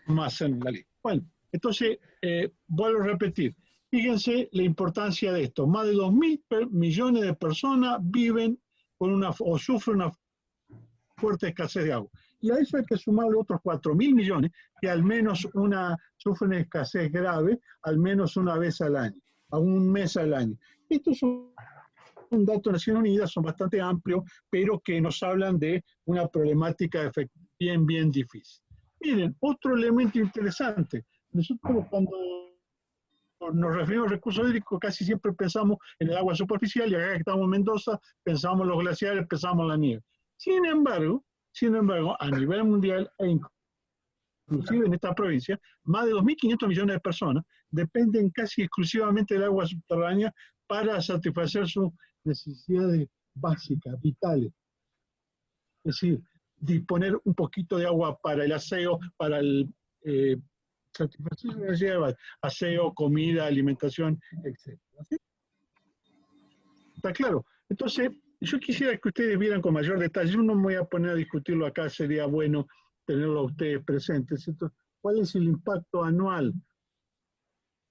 más en la ley. Bueno, entonces, vuelvo a repetir. Fíjense la importancia de esto. Más de 2.000 millones de personas viven con o sufren una fuerte escasez de agua. Y a eso hay que sumarle otros 4.000 millones que al menos sufren escasez grave, al menos una vez al año, a un mes al año. Estos son datos de Naciones Unidas, son bastante amplios, pero que nos hablan de una problemática bien, bien difícil. Miren, otro elemento interesante. Nosotros cuando nos referimos a recursos hídricos casi siempre pensamos en el agua superficial, y acá que estamos en Mendoza, pensamos en los glaciares, pensamos en la nieve. Sin embargo, a nivel mundial e inclusive en esta provincia, más de 2.500 millones de personas dependen casi exclusivamente del agua subterránea para satisfacer sus necesidades básicas, vitales. Es decir, disponer un poquito de agua para el aseo, para el satisfacer sus necesidades, aseo, comida, alimentación, etc. ¿Sí? ¿Está claro? Entonces, yo quisiera que ustedes vieran con mayor detalle. Yo no me voy a poner a discutirlo acá, sería bueno tenerlo a ustedes presentes. Entonces, ¿cuál es el impacto anual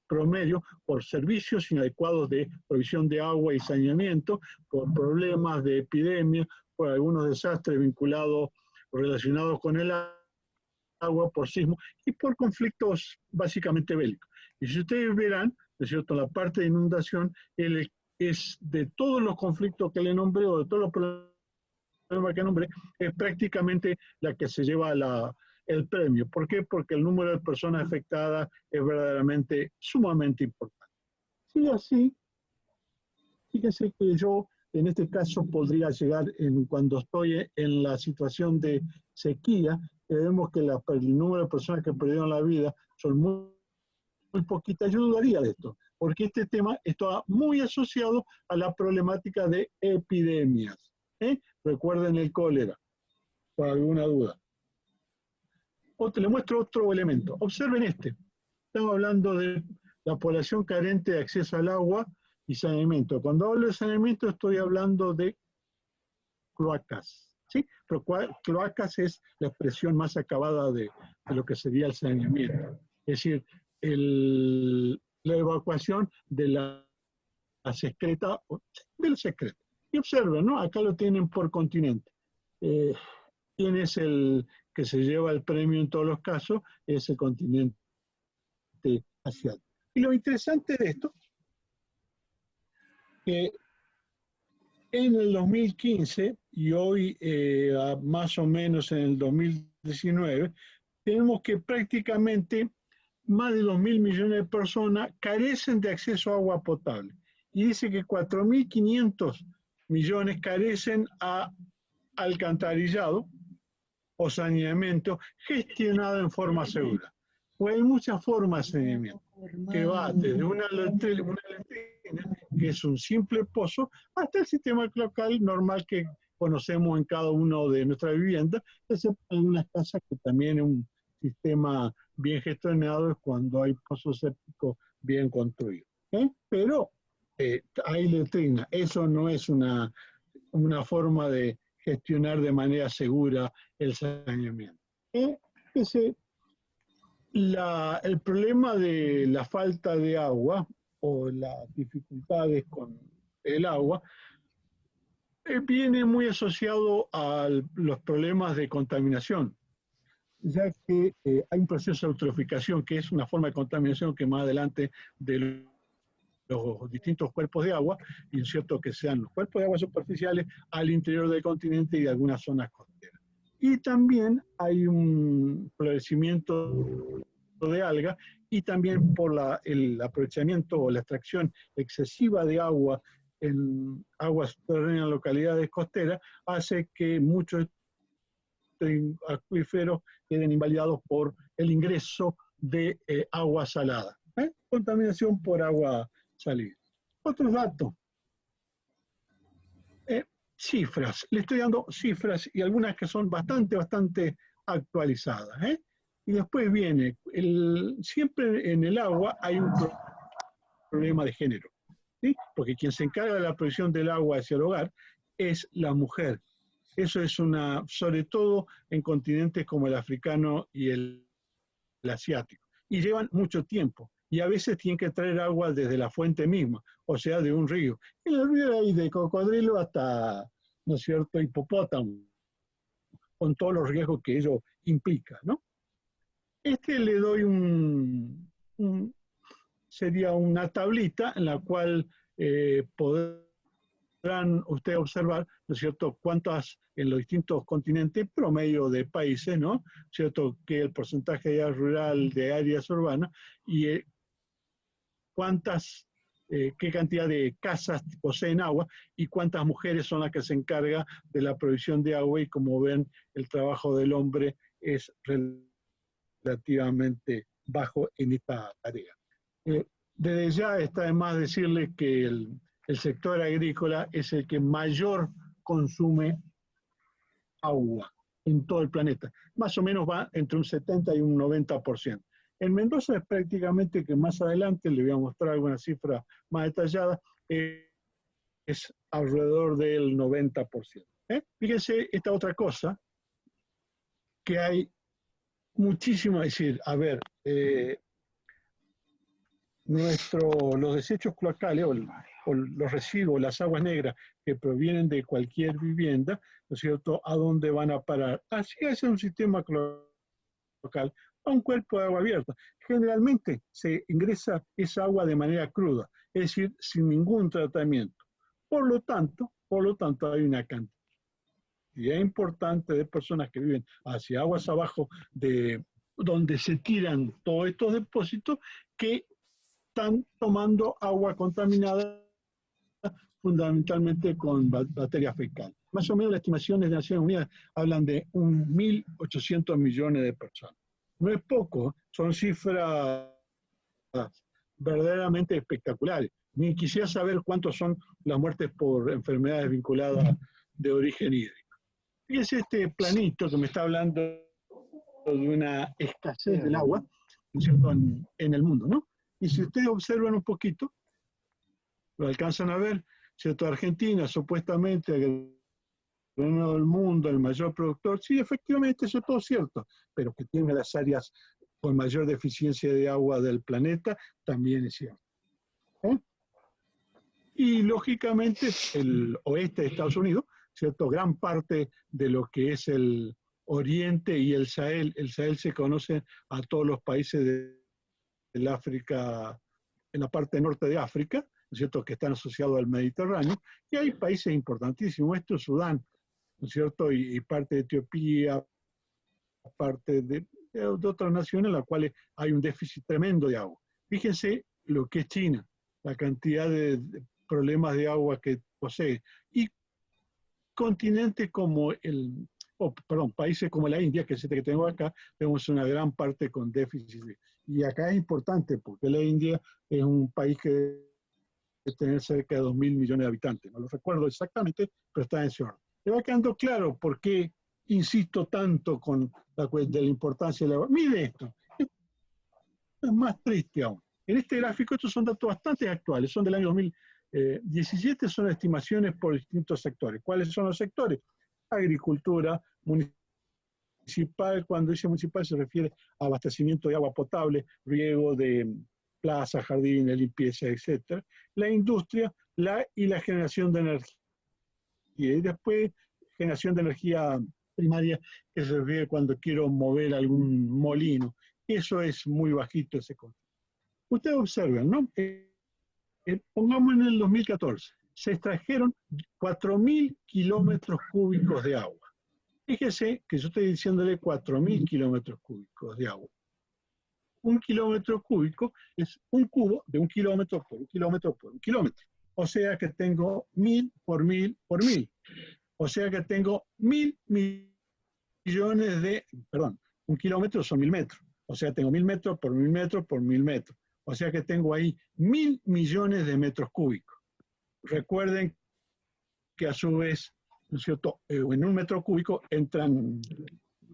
promedio por servicios inadecuados de provisión de agua y saneamiento, por problemas de epidemia, por algunos desastres vinculados o relacionados con el agua, por sismo y por conflictos básicamente bélicos? Y si ustedes verán, ¿no es cierto?, la parte de inundación es de todos los conflictos que le nombré o de todos los problemas que nombré, es prácticamente la que se lleva el premio. ¿Por qué? Porque el número de personas afectadas es verdaderamente sumamente importante. Sí, así, fíjense que yo en este caso podría llegar, cuando estoy en la situación de sequía, vemos que el número de personas que perdieron la vida son muy poquitas. Yo dudaría de esto, porque este tema está muy asociado a la problemática de epidemias. Recuerden el cólera, por alguna duda. Le muestro otro elemento. Observen este. Estamos hablando de la población carente de acceso al agua y saneamiento. Cuando hablo de saneamiento estoy hablando de cloacas. ¿Sí? Pero cloacas es la expresión más acabada de lo que sería el saneamiento. Es decir, la evacuación de la secreta, del secreto. Y observen, ¿no? Acá lo tienen por continente. ¿Quién es el que se lleva el premio en todos los casos? Es el continente asiático. Y lo interesante de esto, que en el 2015 y hoy más o menos en el 2019, tenemos que prácticamente más de 2.000 millones de personas carecen de acceso a agua potable. Y dice que 4.500 millones carecen a alcantarillado o saneamiento gestionado en forma segura. Pues hay muchas formas de saneamiento, que va desde una letrina, que es un simple pozo, hasta el sistema local normal que conocemos en cada uno de nuestras viviendas, excepto algunas casas que también es un sistema bien gestionado es cuando hay pozos sépticos bien construidos. Pero hay letrina, eso no es una forma de gestionar de manera segura el saneamiento. El problema de la falta de agua o las dificultades con el agua viene muy asociado a los problemas de contaminación, ya que hay un proceso de eutroficación, que es una forma de contaminación que más adelante de los distintos cuerpos de agua, y es cierto que sean los cuerpos de agua superficiales al interior del continente y de algunas zonas costeras. Y también hay un florecimiento de algas y también por el aprovechamiento o la extracción excesiva de agua en aguas subterráneas en localidades costeras, hace que muchos acuíferos queden invalidados por el ingreso de agua salada. Contaminación por agua salida. Otros datos. Cifras. Le estoy dando cifras y algunas que son bastante actualizadas. Y después viene, siempre en el agua hay un problema de género, ¿sí? Porque quien se encarga de la provisión del agua hacia el hogar es la mujer. Eso es sobre todo en continentes como el africano y el Asiático. Y llevan mucho tiempo. Y a veces tienen que traer agua desde la fuente misma, o sea, de un río. En el río hay de cocodrilo hasta, ¿no es cierto?, hipopótamo, con todos los riesgos que ello implica, ¿no? Le doy sería una tablita en la cual podrán ustedes observar, ¿no es cierto?, cuántas en los distintos continentes, promedio de países, ¿no? ¿Cierto?, que el porcentaje de área rural, de áreas urbanas, y qué cantidad de casas poseen agua y cuántas mujeres son las que se encargan de la provisión de agua, y como ven, el trabajo del hombre es relativamente bajo en esta tarea. Desde ya está de más decirles que el sector agrícola es el que mayor consume agua en todo el planeta. Más o menos va entre un 70 y un 90%. En Mendoza es prácticamente, que más adelante le voy a mostrar alguna cifra más detallada, es alrededor del 90%. Fíjense esta otra cosa, que hay muchísimo, es decir, a ver, los desechos cloacales o los residuos, las aguas negras que provienen de cualquier vivienda, ¿no es cierto?, ¿a dónde van a parar? Así es un sistema cloacal, a un cuerpo de agua abierta. Generalmente se ingresa esa agua de manera cruda, es decir, sin ningún tratamiento. Por lo tanto hay una cantidad importante de personas que viven hacia aguas abajo de donde se tiran todos estos depósitos, que están tomando agua contaminada fundamentalmente con materia fecal. Más o menos las estimaciones de Naciones Unidas hablan de 1.800 millones de personas. No es poco, son cifras verdaderamente espectaculares. Ni quisiera saber cuántos son las muertes por enfermedades vinculadas de origen hídrico. Fíjense este planito que me está hablando de una escasez del agua en el mundo, ¿no? Y si ustedes observan un poquito, lo alcanzan a ver, ¿cierto? Argentina, supuestamente, el del mundo, el mayor productor, sí, efectivamente, eso es todo cierto, pero que tiene las áreas con mayor deficiencia de agua del planeta, también es cierto. Y lógicamente el oeste de Estados Unidos, ¿cierto? Gran parte de lo que es el Oriente y el Sahel se conoce a todos los países del África, en la parte norte de África, ¿no es cierto?, que están asociados al Mediterráneo, y hay países importantísimos, esto es Sudán, ¿no es cierto?, y parte de Etiopía, parte de otras naciones en las cuales hay un déficit tremendo de agua. Fíjense lo que es China, la cantidad de problemas de agua que posee, y continentes como países como la India, que es este que tengo acá, tenemos una gran parte con déficit. Y acá es importante porque la India es un país que debe tener cerca de 2.000 millones de habitantes. No lo recuerdo exactamente, pero está en ese orden. Me va quedando claro por qué insisto tanto con de la importancia del agua. Mire esto, es más triste aún. En este gráfico, estos son datos bastante actuales, son del año 2017, son estimaciones por distintos sectores. ¿Cuáles son los sectores? Agricultura, municipal, cuando dice municipal se refiere a abastecimiento de agua potable, riego de plazas, jardines, limpieza, etc. La industria y la generación de energía. Y después, generación de energía primaria, que se refiere cuando quiero mover algún molino. Eso es muy bajito ese costo. Ustedes observen, ¿no? Pongamos en el 2014, se extrajeron 4.000 kilómetros cúbicos de agua. Fíjese que yo estoy diciéndole 4.000 kilómetros cúbicos de agua. Un kilómetro cúbico es un cubo de 1 kilómetro por 1 kilómetro por 1 kilómetro. O sea que tengo 1.000 por 1.000 por 1.000. O sea que tengo 1.000 millones de, perdón, 1 kilómetro son 1.000 metros. O sea, tengo 1.000 metros por 1.000 metros por 1.000 metros. O sea que tengo ahí 1.000 millones de metros cúbicos. Recuerden que a su vez, ¿no es cierto?, en un metro cúbico entran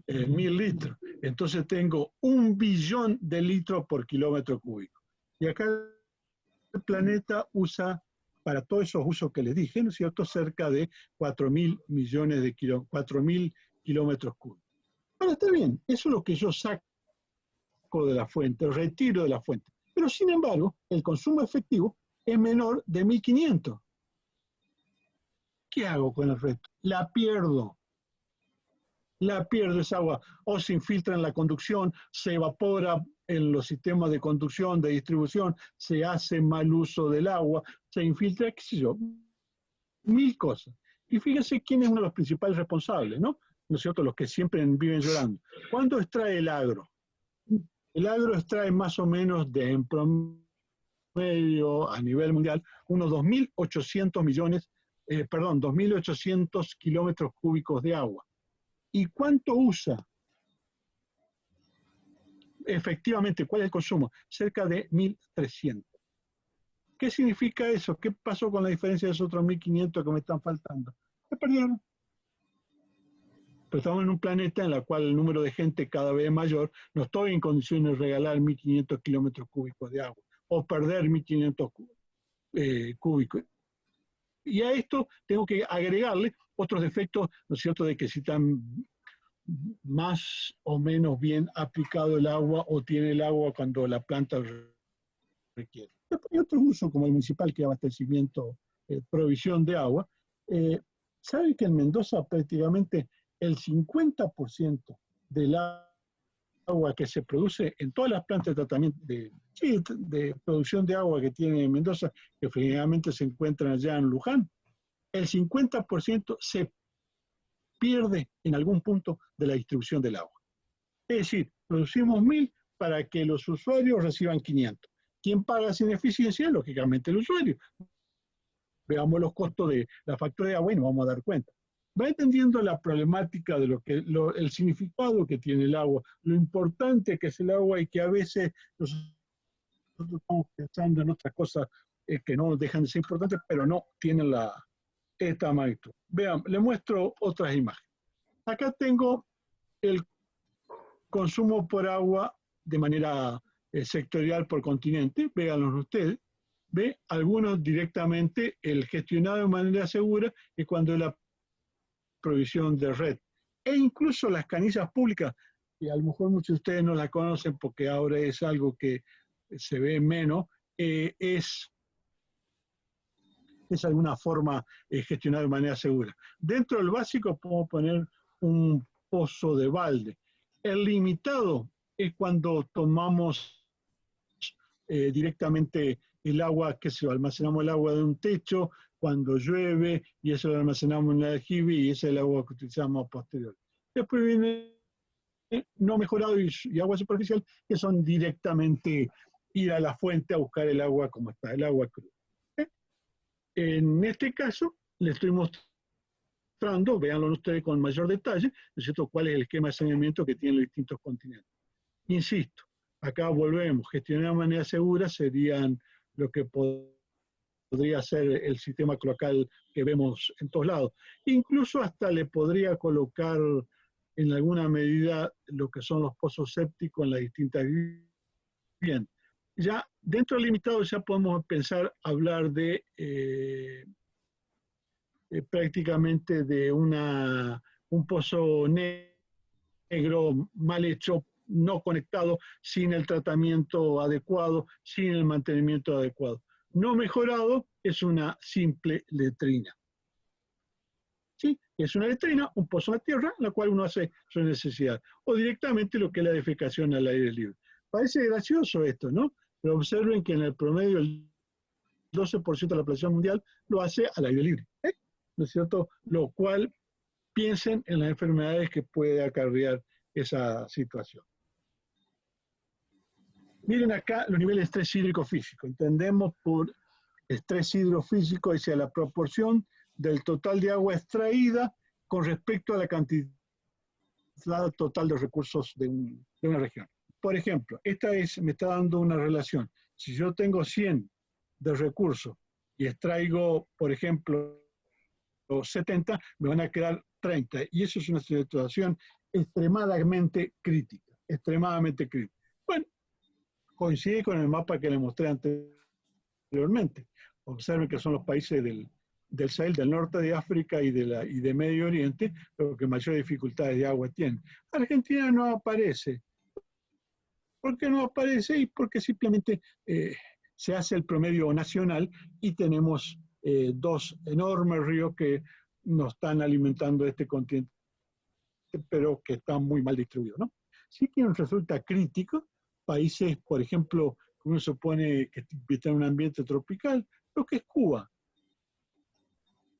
1.000 litros. Entonces tengo 1 billón de litros por kilómetro cúbico. Y acá el planeta usa, para todos esos usos que les dije, ¿no es cierto?, cerca de 4.000 millones de 4.000 kilómetros cúbicos. Ahora está bien, eso es lo que yo saco saco de la fuente, retiro de la fuente. Pero sin embargo, el consumo efectivo es menor de 1.500. ¿Qué hago con el resto? La pierdo esa agua, o se infiltra en la conducción, se evapora en los sistemas de conducción, de distribución, se hace mal uso del agua, se infiltra, qué sé yo, mil cosas. Y fíjense quién es uno de los principales responsables, ¿no? ¿No es cierto? Los que siempre viven llorando. ¿Cuánto extrae el agro? El agro extrae más o menos en promedio a nivel mundial unos 2.800 millones, 2.800 kilómetros cúbicos de agua. ¿Y cuánto usa? Efectivamente, ¿cuál es el consumo? Cerca de 1.300. ¿Qué significa eso? ¿Qué pasó con la diferencia de esos otros 1.500 que me están faltando? Se perdieron. Pero estamos en un planeta en el cual el número de gente cada vez es mayor. No estoy en condiciones de regalar 1.500 kilómetros cúbicos de agua o perder 1.500 cúbicos. Y a esto tengo que agregarle otros efectos, ¿no es cierto?, de que si están más o menos bien aplicado el agua o tiene el agua cuando la planta requiere. Después hay otros usos como el municipal, que es abastecimiento, provisión de agua. ¿Sabe que en Mendoza prácticamente el 50% del agua que se produce en todas las plantas de tratamiento, de producción de agua que tiene Mendoza, que generalmente se encuentran allá en Luján, el 50% se pierde en algún punto de la distribución del agua? Es decir, producimos 1.000 para que los usuarios reciban 500. ¿Quién paga esa ineficiencia? Lógicamente el usuario. Veamos los costos de la factura de agua y nos vamos a dar cuenta. Va entendiendo la problemática de el significado que tiene el agua, lo importante que es el agua y que a veces nosotros estamos pensando en otras cosas que no dejan de ser importantes, pero no tienen esta magnitud. Vean, le muestro otras imágenes. Acá tengo el consumo por agua de manera sectorial por continente, véanlo ustedes. Ve, algunos directamente el gestionado de manera segura es cuando la provisión de red. E incluso las canillas públicas, que a lo mejor muchos de ustedes no la conocen porque ahora es algo que se ve menos, es alguna forma gestionada de manera segura. Dentro del básico podemos poner un pozo de balde. El limitado es cuando tomamos directamente el agua, que se almacenamos el agua de un techo, cuando llueve, y eso lo almacenamos en el aljibe, y ese es el agua que utilizamos a posterior. Después viene no mejorado y agua superficial, que son directamente ir a la fuente a buscar el agua como está, el agua cruda. En este caso, le estoy mostrando, véanlo ustedes con mayor detalle, ¿no es cierto?, cuál es el esquema de saneamiento que tienen los distintos continentes. Insisto, acá volvemos, gestionar de manera segura serían lo que podría ser el sistema cloacal que vemos en todos lados. Incluso hasta le podría colocar en alguna medida lo que son los pozos sépticos en las distintas viviendas. Ya dentro del limitado ya podemos pensar hablar de prácticamente de un pozo negro mal hecho, no conectado, sin el tratamiento adecuado, sin el mantenimiento adecuado. No mejorado es una simple letrina. ¿Sí? Es una letrina, un pozo en la tierra, en la cual uno hace su necesidad. O directamente lo que es la defecación al aire libre. Parece gracioso esto, ¿no? Pero observen que en el promedio el 12% de la población mundial lo hace al aire libre. ¿No es cierto? Lo cual, piensen en las enfermedades que puede acarrear esa situación. Miren acá los niveles de estrés hídrico físico. Entendemos por estrés hidrofísico, es la proporción del total de agua extraída con respecto a la cantidad total de recursos de una región. Por ejemplo, me está dando una relación. Si yo tengo 100 de recursos y extraigo, por ejemplo, 70, me van a quedar 30. Y eso es una situación extremadamente crítica, extremadamente crítica. Bueno, coincide con el mapa que les mostré anteriormente. Observen que son los países del Sahel, del norte de África y de Medio Oriente, los que mayor dificultades de agua tienen. Argentina no aparece. ¿Por qué no aparece? Y porque simplemente se hace el promedio nacional y tenemos dos enormes ríos que nos están alimentando este continente, pero que están muy mal distribuidos, ¿no? Sí que nos resulta crítico países, por ejemplo, que uno supone que están en un ambiente tropical, lo que es Cuba.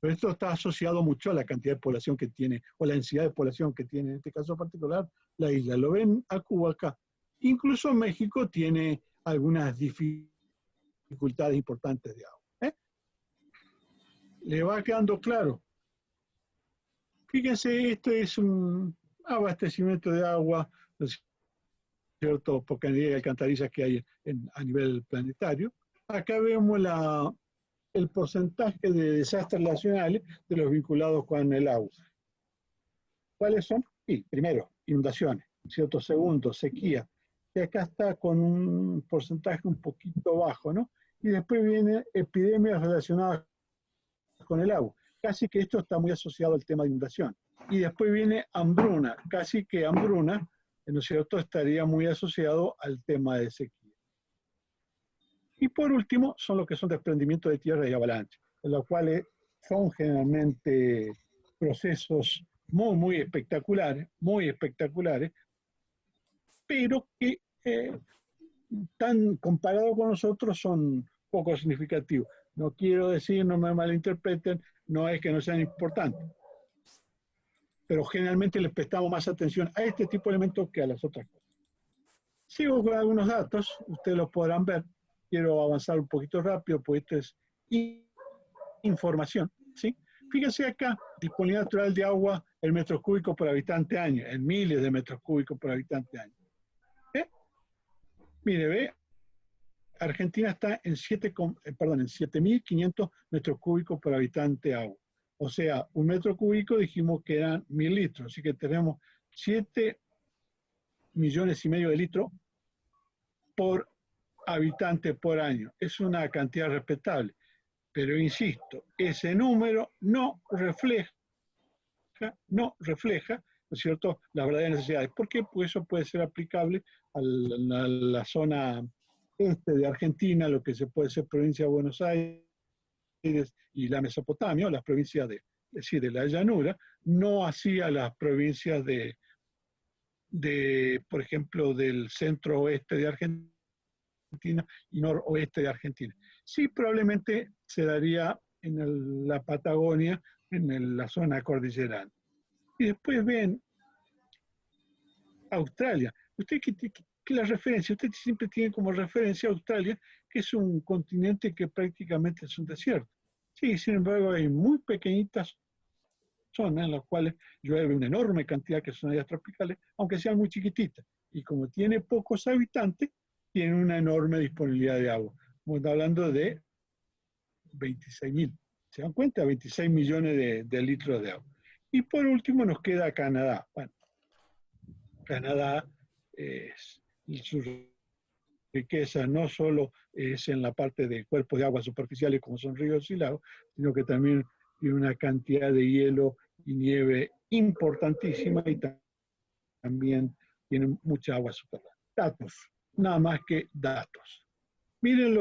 Pero esto está asociado mucho a la cantidad de población que tiene, o la densidad de población que tiene, en este caso particular, la isla. Lo ven a Cuba acá. Incluso México tiene algunas dificultades importantes de agua. ¿Le va quedando claro? Fíjense, esto es un abastecimiento de agua, ¿no es cierto?, por cantidad de alcantarillas que hay a nivel planetario. Acá vemos el porcentaje de desastres nacionales de los vinculados con el agua. ¿Cuáles son? Sí, primero, inundaciones, ¿cierto? Segundo, sequía. Y acá está con un porcentaje un poquito bajo, ¿no? Y después vienen epidemias relacionadas con el agua. Casi que esto está muy asociado al tema de inundación. Y después viene hambruna, casi que hambruna, ¿no es cierto?, estaría muy asociado al tema de sequía. Y por último, son lo que son desprendimientos de tierra y avalancha, los cuales son generalmente procesos muy espectaculares, pero que tan comparados con nosotros son poco significativos. No quiero decir, no me malinterpreten, no es que no sean importantes, pero generalmente les prestamos más atención a este tipo de elementos que a las otras cosas. Sigo con algunos datos, ustedes los podrán ver. Quiero avanzar un poquito rápido, pues esto es información, ¿sí? Fíjense acá, disponibilidad natural de agua en metros cúbicos por habitante año, en miles de metros cúbicos por habitante año. Mire, ve, Argentina está en 7.500 metros cúbicos por habitante agua. O sea, un metro cúbico dijimos que eran 1000 litros, así que tenemos 7,5 millones de litros por habitante por año. Es una cantidad respetable, pero insisto, ese número no refleja, ¿no es cierto?, las verdaderas necesidades. ¿Por qué? Pues eso puede ser aplicable a la zona este de Argentina, lo que se puede ser provincia de Buenos Aires y la Mesopotamia, o las provincias de la llanura, no hacia las provincias por ejemplo, del centro oeste de Argentina y noroeste de Argentina. Sí, probablemente se daría en la Patagonia, en la zona cordillerana. Y después ven Australia. Usted que la referencia, usted siempre tiene como referencia Australia, que es un continente que prácticamente es un desierto. Sí, sin embargo, hay muy pequeñitas zonas en las cuales llueve una enorme cantidad, que son áreas tropicales, aunque sean muy chiquititas. Y como tiene pocos habitantes, tiene una enorme disponibilidad de agua. Estamos hablando de 26.000. ¿Se dan cuenta? 26 millones de litros de agua. Y por último nos queda Canadá. Bueno, Canadá, su riqueza no solo es en la parte de cuerpos de agua superficiales como son ríos y lagos, sino que también tiene una cantidad de hielo y nieve importantísima y también tiene mucha agua subterránea. Datos, nada más que datos. Miren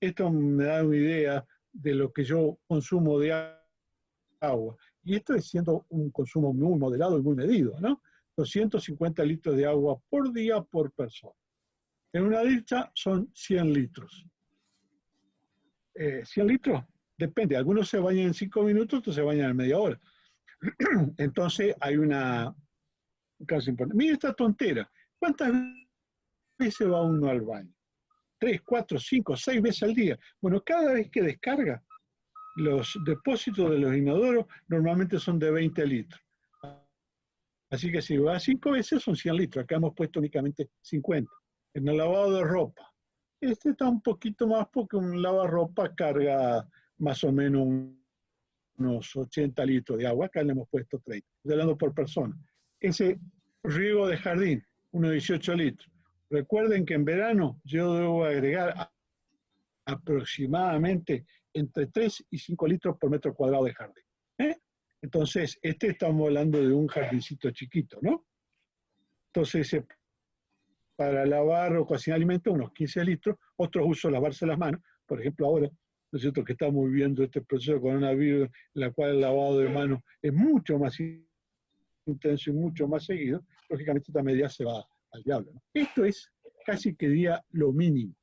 esto me da una idea de lo que yo consumo de agua. Y esto es siendo un consumo muy moderado y muy medido, ¿no? 250 litros de agua por día por persona. En una ducha son 100 litros. 100 litros, depende. Algunos se bañan en 5 minutos, otros se bañan en media hora. Entonces hay un caso importante. Mira esta tontera. ¿Cuántas veces va uno al baño? 3, 4, 5, 6 veces al día. Bueno, cada vez que descarga, los depósitos de los inodoros normalmente son de 20 litros. Así que si va 5 veces son 100 litros. Acá hemos puesto únicamente 50. En el lavado de ropa. Este está un poquito más porque un lavarropa carga más o menos unos 80 litros de agua. Acá le hemos puesto 30. Estoy hablando por persona. Ese riego de jardín, unos 18 litros. Recuerden que en verano yo debo agregar aproximadamente entre 3 y 5 litros por metro cuadrado de jardín. Entonces, estamos hablando de un jardincito chiquito, ¿no? Entonces, para lavar o cocinar alimentos, unos 15 litros, otros usos lavarse las manos, por ejemplo ahora, ¿no es cierto?, que estamos viviendo este proceso de coronavirus, en la cual el lavado de manos es mucho más intenso y mucho más seguido, lógicamente esta medida se va al diablo, ¿no? Esto es casi que diría lo mínimo,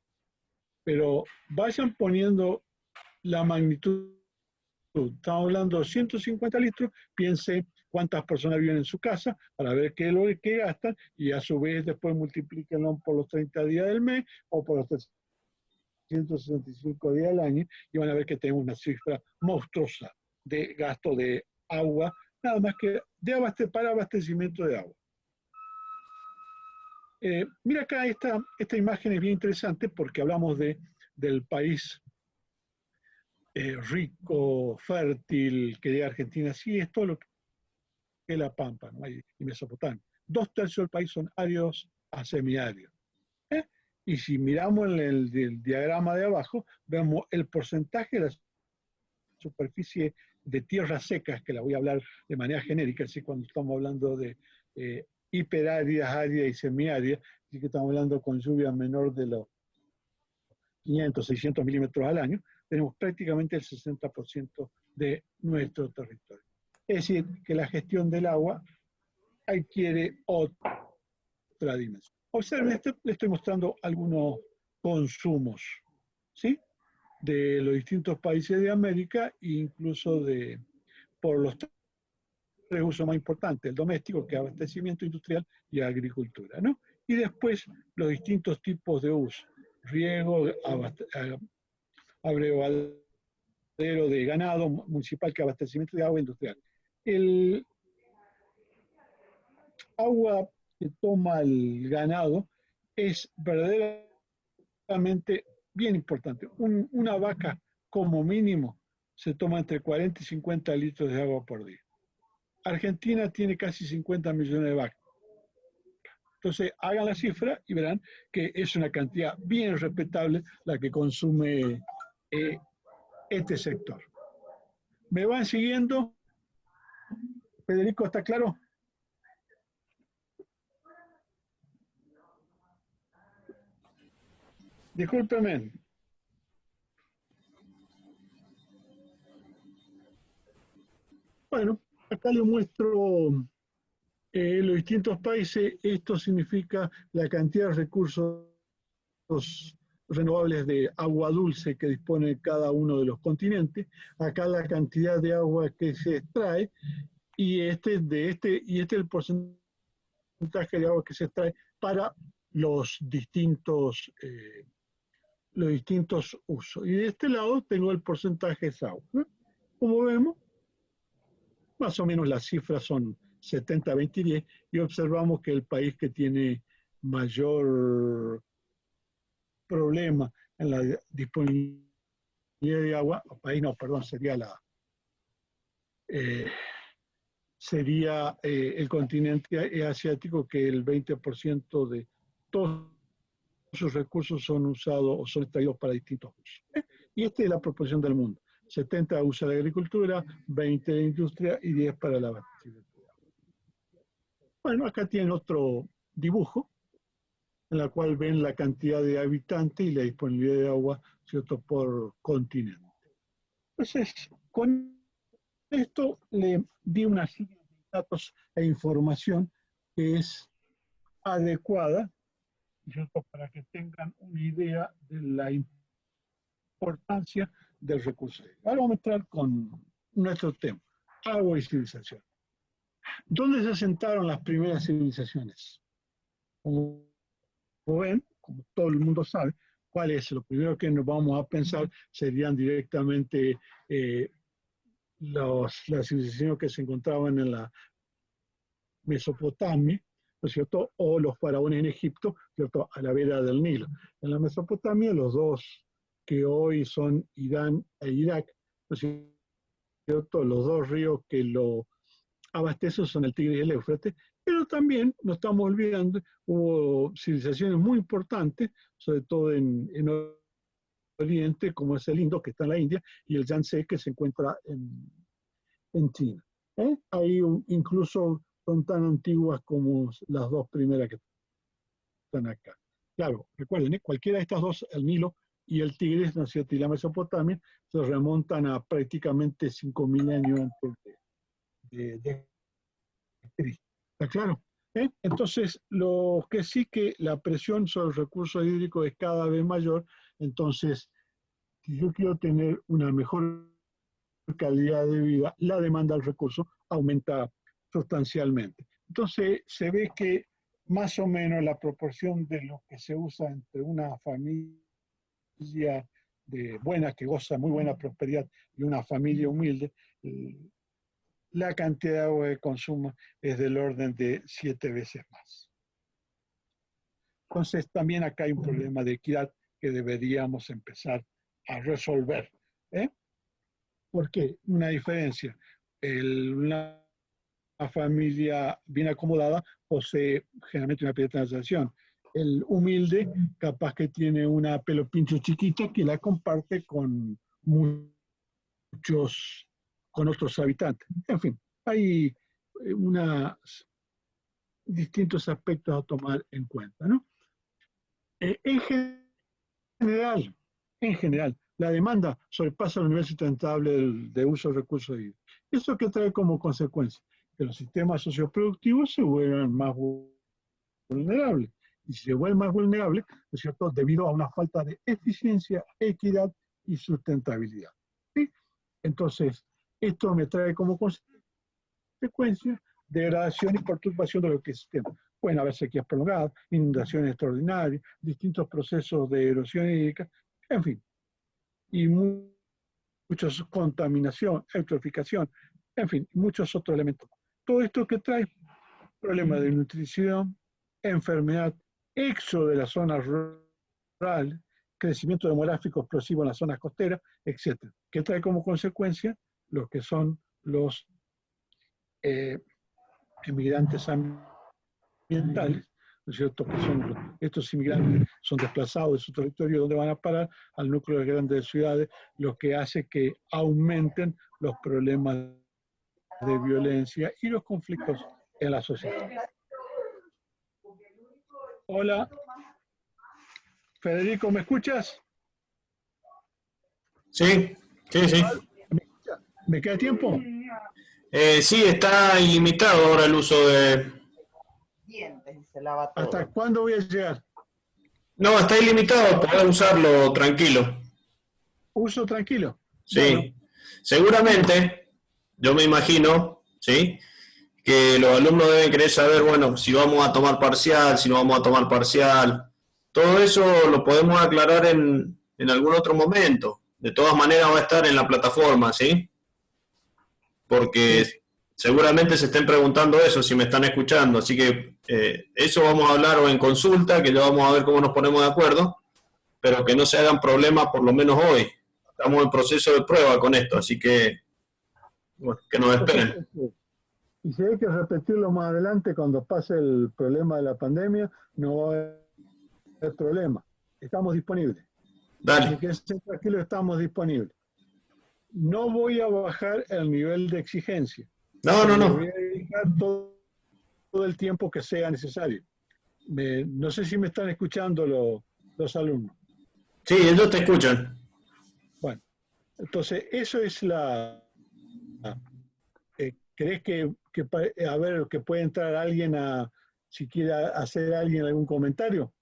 pero vayan poniendo la magnitud. Estamos hablando de 150 litros, piense cuántas personas viven en su casa para ver qué es lo que gastan y a su vez después multiplíquenlo por los 30 días del mes o por los 365 días del año y van a ver que tenemos una cifra monstruosa de gasto de agua, nada más que para abastecimiento de agua. Mira acá, esta imagen es bien interesante porque hablamos del país rico, fértil, que de Argentina, sí, es todo lo que es la Pampa, ¿no? Y Mesopotamia. 2/3 del país son áridos a semiáridos. ¿Eh? Y si miramos el diagrama de abajo, vemos el porcentaje de la superficie de tierras secas, que la voy a hablar de manera genérica, así cuando estamos hablando de hiperáridas, áridas y semiáridas, así que estamos hablando con lluvia menor de los 500, 600 milímetros al año, tenemos prácticamente el 60% de nuestro territorio. Es decir, que la gestión del agua adquiere otra dimensión. Observen, le estoy mostrando algunos consumos, ¿sí?, de los distintos países de América e incluso por los tres usos más importantes, el doméstico, que es abastecimiento industrial y agricultura, ¿no? Y después los distintos tipos de uso, riego, abrevadero de ganado municipal, que abastecimiento de agua industrial. El agua que toma el ganado es verdaderamente bien importante. Una vaca, como mínimo, se toma entre 40 y 50 litros de agua por día. Argentina tiene casi 50 millones de vacas. Entonces, hagan la cifra y verán que es una cantidad bien respetable la que consume este sector. ¿Me van siguiendo? Federico, ¿está claro? Discúlpeme. Bueno, acá les muestro los distintos países. Esto significa la cantidad de recursos renovables de agua dulce que dispone cada uno de los continentes. Acá la cantidad de agua que se extrae y este es el porcentaje de agua que se extrae para los distintos usos. Y de este lado tengo el porcentaje de agua, ¿no? Como vemos, más o menos las cifras son 70, 20 y 10, y observamos que el país que tiene mayor problema en la disponibilidad de agua, país no, perdón, sería el continente asiático, que el 20% de todos sus recursos son usados o son extraídos para distintos usos. Y esta es la proporción del mundo. 70 usa la agricultura, 20 de industria y 10 para la abastecimiento. Bueno, acá tienen otro dibujo en la cual ven la cantidad de habitantes y la disponibilidad de agua, ¿cierto?, por continente. Entonces, con esto le di una serie de datos e información que es adecuada, ¿cierto?, para que tengan una idea de la importancia del recurso. Ahora vamos a entrar con nuestro tema, agua y civilización. ¿Dónde se asentaron las primeras civilizaciones? Como ven, como todo el mundo sabe, ¿cuál es? Lo primero que nos vamos a pensar serían directamente las civilizaciones que se encontraban en la Mesopotamia, ¿no es cierto?, o los faraones en Egipto, ¿cierto?, a la vera del Nilo. En la Mesopotamia, los dos que hoy son Irán e Irak, ¿no es cierto?, los dos ríos que lo abastecen son el Tigris y el Éufrates, pero también, no estamos olvidando, hubo civilizaciones muy importantes, sobre todo en Oriente, como es el Indo, que está en la India, y el Yangtze, que se encuentra en China. Ahí incluso son tan antiguas como las dos primeras que están acá. Claro, recuerden, cualquiera de estas dos, el Nilo y el Tigris, ¿no es cierto?, y la Mesopotamia, se remontan a prácticamente 5.000 años antes de Cristo. ¿Está claro? Entonces, lo que sí que la presión sobre el recurso hídrico es cada vez mayor, entonces, si yo quiero tener una mejor calidad de vida, la demanda del recurso aumenta sustancialmente. Entonces, se ve que más o menos la proporción de lo que se usa entre una familia buena, que goza muy buena prosperidad, y una familia humilde, la cantidad de agua que consumo es del orden de 7 veces más. Entonces, también acá hay un problema de equidad que deberíamos empezar a resolver. ¿Por qué? Una diferencia. Una familia bien acomodada posee generalmente una penetración. El humilde capaz que tiene una pelo pincho chiquita que la comparte con con otros habitantes. En fin, hay distintos aspectos a tomar en cuenta, ¿no? En general, en general, la demanda sobrepasa el nivel sustentable de uso de recursos hídricos. ¿Eso qué trae como consecuencia? Que los sistemas socioproductivos se vuelven más vulnerables. Y si se vuelven más vulnerables, ¿no es cierto?, debido a una falta de eficiencia, equidad y sustentabilidad. ¿Sí? Entonces, esto me trae como consecuencia degradación y perturbación de lo que es el sistema. Pueden haber sequías prolongadas, inundaciones extraordinarias, distintos procesos de erosión hídrica, en fin, y muchas contaminación, eutroficación, en fin, muchos otros elementos. Todo esto que trae problemas de nutrición, enfermedad, éxodo de las zonas rurales, crecimiento demográfico explosivo en las zonas costeras, etc. ¿Qué trae como consecuencia? Lo que son los inmigrantes ambientales, ¿no es cierto?, que estos inmigrantes son desplazados de su territorio, donde van a parar al núcleo de grandes ciudades, lo que hace que aumenten los problemas de violencia y los conflictos en la sociedad. Hola, Federico, ¿me escuchas? Sí, sí, sí. ¿Me queda tiempo? Sí, está ilimitado ahora el uso de... Dientes y se lava todo. ¿Hasta cuándo voy a llegar? No, está ilimitado, podés usarlo tranquilo. Uso tranquilo. Sí. Bueno, Seguramente, yo me imagino, ¿sí?, que los alumnos deben querer saber, bueno, si vamos a tomar parcial, si no vamos a tomar parcial. Todo eso lo podemos aclarar en algún otro momento. De todas maneras va a estar en la plataforma, ¿sí? Porque sí. seguramente se estén preguntando eso si me están escuchando, así que eso vamos a hablar o en consulta, que ya vamos a ver cómo nos ponemos de acuerdo, pero que no se hagan problemas por lo menos hoy. Estamos en proceso de prueba con esto, así que bueno, que nos esperen. Y si hay que repetirlo más adelante, cuando pase el problema de la pandemia, no va a haber problema. Estamos disponibles. Dale. Así que estén tranquilos, estamos disponibles. No voy a bajar el nivel de exigencia. No, no, Le voy no. a dedicar todo el tiempo que sea necesario. No sé si me están escuchando los alumnos. Sí, ellos te escuchan. Bueno, entonces eso es ¿crees a ver, que puede entrar alguien si quiere hacer alguien algún comentario?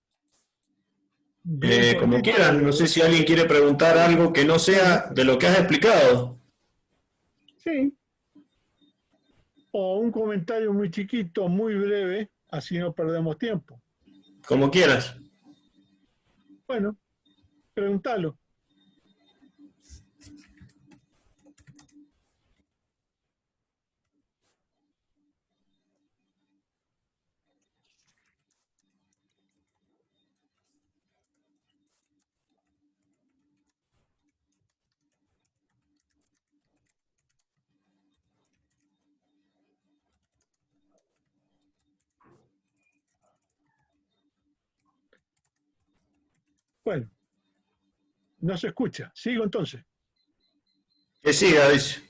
Bien Como cortito. quieran, no sé si alguien quiere preguntar algo que no sea de lo que has explicado. Sí. O un comentario muy chiquito, muy breve, así no perdemos tiempo. Como quieras. Bueno, pregúntalo. Bueno, no se escucha. Sigo entonces. Que siga, dice.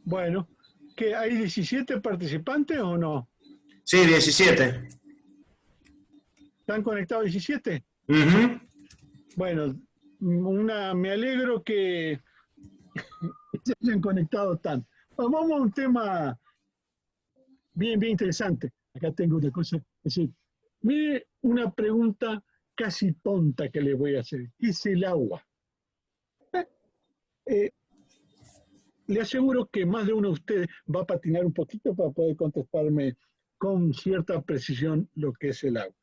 Bueno, ¿que hay 17 participantes o no? Sí, 17. ¿Están conectados 17? Ujú. Bueno, me alegro que se hayan conectado tanto. Vamos a un tema bien interesante. Acá tengo una cosa. Es decir, mire una pregunta casi tonta que le voy a hacer. ¿Qué es el agua? Eh, Le aseguro que más de uno de ustedes va a patinar un poquito para poder contestarme con cierta precisión lo que es el agua.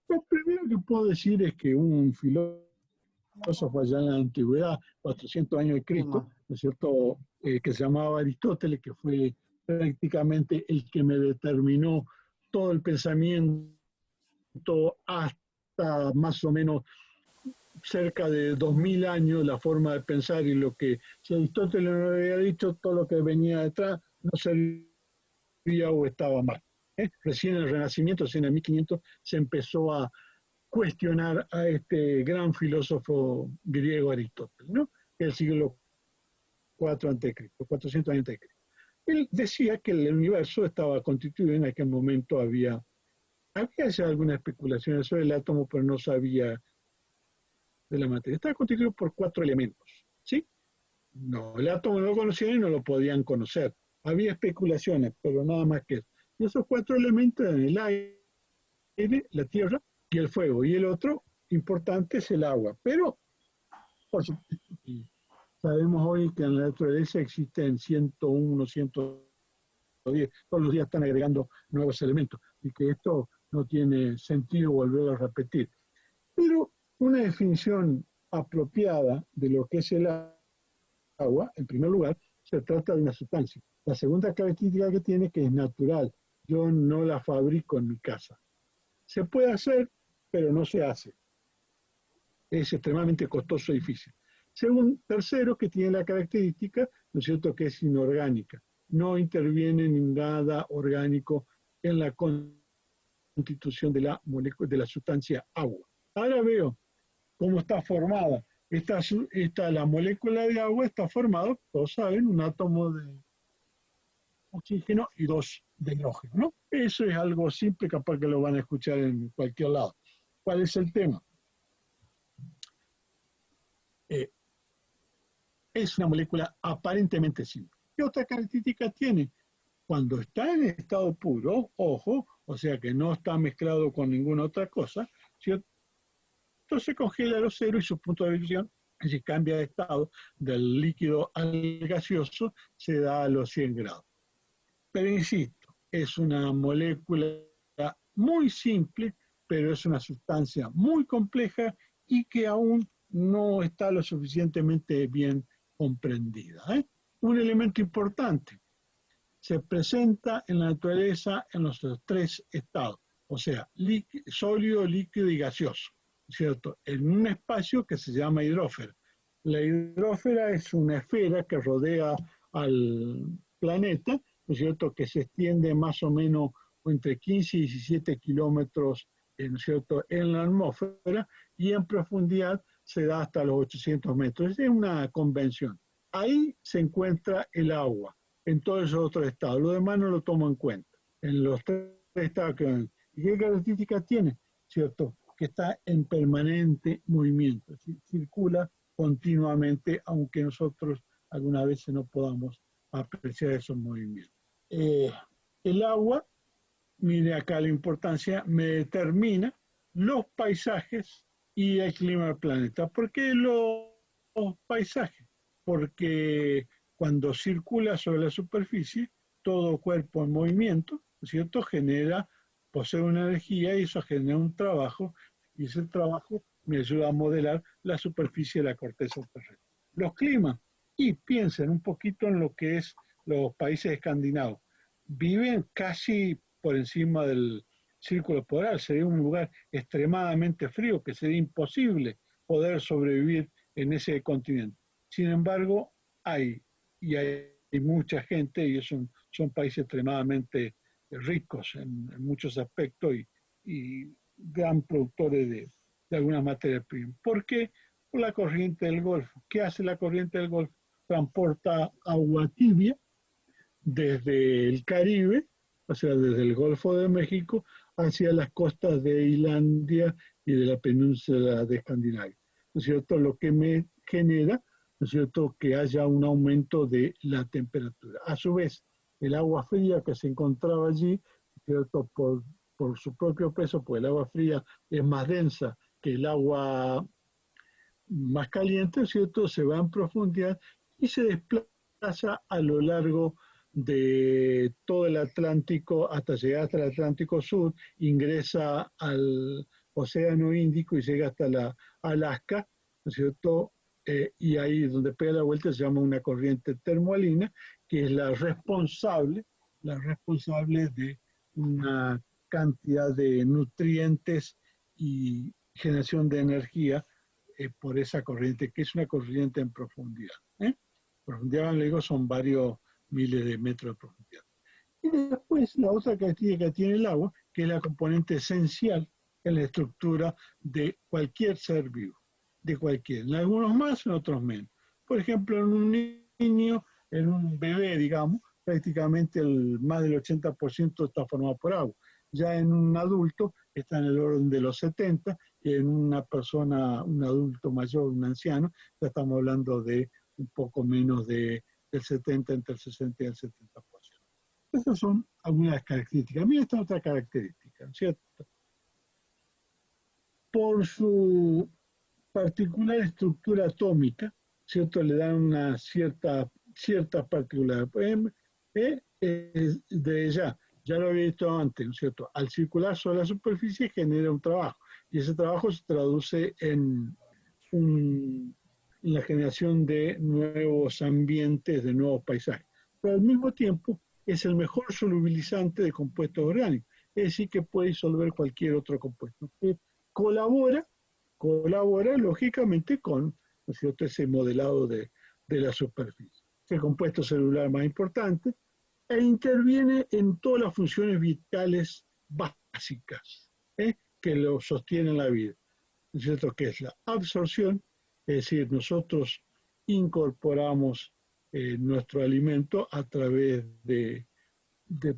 Lo primero que puedo decir es que un filósofo allá en la antigüedad, 400 años de Cristo, ¿no es cierto?, que se llamaba Aristóteles, que fue prácticamente el que me determinó todo el pensamiento hasta más o menos cerca de 2000 años, la forma de pensar, y lo que, si Aristóteles no había dicho, todo lo que venía detrás no servía o estaba mal. Recién en el Renacimiento, recién en 1500, se empezó a cuestionar a este gran filósofo griego Aristóteles, ¿no? Del siglo IV a.C., 400 a.C. Él decía que el universo estaba constituido, en aquel momento había ya algunas especulaciones sobre el átomo, pero no sabía de la materia. Estaba constituido por 4 elementos, ¿sí? No, el átomo no lo conocían y no lo podían conocer. Había especulaciones, pero nada más que eso. Y esos 4 elementos eran el aire, la tierra y el fuego. Y el otro importante es el agua. Pero, por supuesto, sabemos hoy que en la naturaleza existen 101, 110. Todos los días están agregando nuevos elementos. Y que esto no tiene sentido volver a repetir. Pero una definición apropiada de lo que es el agua, en primer lugar, se trata de una sustancia. La segunda característica que tiene es que es natural. Yo no la fabrico en mi casa. Se puede hacer, pero no se hace. Es extremadamente costoso y difícil. Tercero, que tiene la característica, ¿no es cierto?, que es inorgánica. No interviene nada orgánico en la constitución de la molécula, de la sustancia agua. Ahora veo cómo está formada. La molécula de agua está formada, todos saben, un átomo de oxígeno y 2 de hidrógeno, ¿no? Eso es algo simple, capaz que lo van a escuchar en cualquier lado. ¿Cuál es el tema? Es una molécula aparentemente simple. ¿Qué otra característica tiene? Cuando está en estado puro, ojo, o sea que no está mezclado con ninguna otra cosa, ¿cierto? Entonces se congela a los ceros y su punto de ebullición, es decir, cambia de estado del líquido al gaseoso, se da a los 100 grados. Pero insisto, es una molécula muy simple, pero es una sustancia muy compleja y que aún no está lo suficientemente bien comprendida. Un elemento importante, se presenta en la naturaleza en los 3 estados, o sea, sólido, líquido y gaseoso, ¿cierto? En un espacio que se llama hidrósfera. La hidrósfera es una esfera que rodea al planeta, ¿no es cierto?, que se extiende más o menos entre 15 y 17 kilómetros, ¿no es cierto?, en la atmósfera, y en profundidad se da hasta los 800 metros. Es una convención. Ahí se encuentra el agua, en todos esos otros estados. Lo demás no lo tomo en cuenta. En los 3 estados que... ¿Y qué características tiene? ¿Cierto? Que está en permanente movimiento, circula continuamente, aunque nosotros algunas veces no podamos apreciar esos movimientos. El agua, mire acá la importancia, me determina los paisajes y el clima del planeta. ¿Por qué los paisajes? Porque cuando circula sobre la superficie, todo cuerpo en movimiento, ¿no es cierto?, posee una energía y eso genera un trabajo, y ese trabajo me ayuda a modelar la superficie de la corteza terrestre. Los climas, y piensen un poquito en lo que es los países escandinavos, viven casi por encima del círculo polar, sería un lugar extremadamente frío, que sería imposible poder sobrevivir en ese continente. Sin embargo, hay mucha gente, y son países extremadamente ricos en muchos aspectos y gran productores de algunas materias primas. ¿Por qué? Por la corriente del Golfo. ¿Qué hace la corriente del Golfo? Transporta agua tibia desde el Caribe, o sea, desde el Golfo de México, hacia las costas de Islandia y de la península de Escandinavia. ¿No es cierto? Lo que me genera, ¿no es cierto?, que haya un aumento de la temperatura. A su vez, el agua fría que se encontraba allí, ¿cierto?, por su propio peso, pues el agua fría es más densa que el agua más caliente, ¿cierto?, se va en profundidad y se desplaza a lo largo de todo el Atlántico hasta llegar hasta el Atlántico Sur, ingresa al Océano Índico y llega hasta la Alaska, ¿no es cierto? Y ahí donde pega la vuelta se llama una corriente termoalina, que es la responsable de una cantidad de nutrientes y generación de energía por esa corriente, que es una corriente en profundidad. Profundidad, le digo, son varios miles de metros de profundidad. Y después la otra característica que tiene el agua, que es la componente esencial en la estructura de cualquier ser vivo, de cualquier, en algunos más, en otros menos. Por ejemplo, en un niño, en un bebé, digamos, prácticamente más del 80% está formado por agua. Ya en un adulto está en el orden de los 70%, y en una persona, un adulto mayor, un anciano, ya estamos hablando de un poco menos del 70%, entre el 60 y el 70%. Estas son algunas características. Mira esta otra característica, ¿cierto? Por su particular estructura atómica, ¿cierto? Le dan una cierta particularidad. De ya lo había visto antes, ¿no es cierto? Al circular sobre la superficie genera un trabajo, y ese trabajo se traduce en la generación de nuevos ambientes, de nuevos paisajes. Pero al mismo tiempo es el mejor solubilizante de compuestos orgánicos, es decir, que puede disolver cualquier otro compuesto. Colabora lógicamente con, ¿no es cierto?, ese modelado de la superficie. Es el compuesto celular más importante e interviene en todas las funciones vitales básicas que lo sostienen la vida. ¿No es cierto?, que es la absorción, es decir, nosotros incorporamos nuestro alimento a través de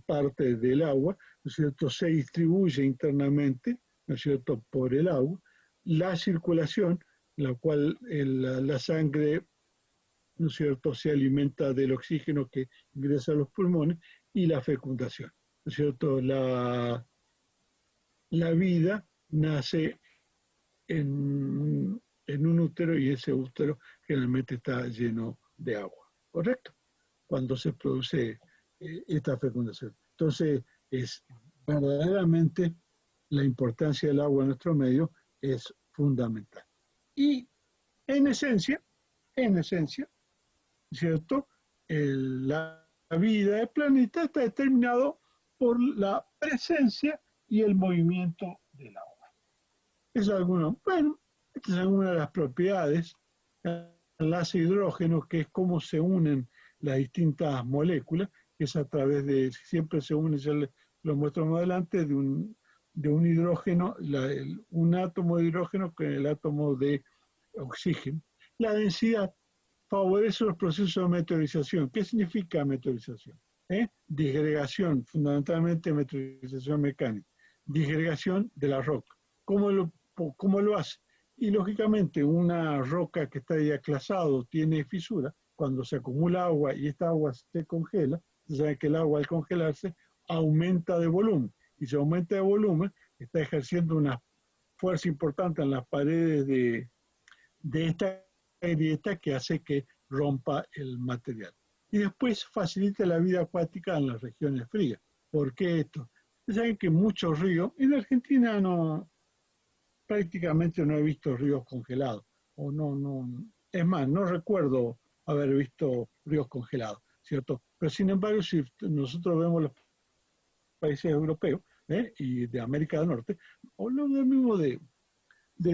parte del agua, ¿no es cierto?, se distribuye internamente, ¿no es cierto?, por el agua. La circulación, la cual la sangre, ¿no es cierto?, se alimenta del oxígeno que ingresa a los pulmones, y la fecundación, ¿no es cierto? La vida nace en un útero, y ese útero generalmente está lleno de agua, ¿correcto? Cuando se produce esta fecundación. Entonces, es verdaderamente la importancia del agua en nuestro medio es fundamental. Y en esencia, ¿cierto? La vida del planeta está determinado por la presencia y el movimiento del agua. Estas son algunas de las propiedades. El enlace hidrógeno, que es cómo se unen las distintas moléculas, que es a través de, siempre se une, ya lo muestro más adelante, de un hidrógeno, un átomo de hidrógeno con el átomo de oxígeno. La densidad favorece los procesos de meteorización. ¿Qué significa meteorización? Disgregación, fundamentalmente meteorización mecánica. Disgregación de la roca. ¿Cómo lo hace? Y lógicamente una roca que está diaclasado tiene fisura. Cuando se acumula agua y esta agua se congela, se sabe que el agua al congelarse aumenta de volumen. Y si aumenta de volumen, está ejerciendo una fuerza importante en las paredes de esta grieta, que hace que rompa el material. Y después facilita la vida acuática en las regiones frías. ¿Por qué esto? Saben que muchos ríos, en Argentina prácticamente no he visto ríos congelados, o es más, no recuerdo haber visto ríos congelados, ¿cierto? Pero sin embargo, si nosotros vemos los países europeos y de América del Norte, o lo mismo de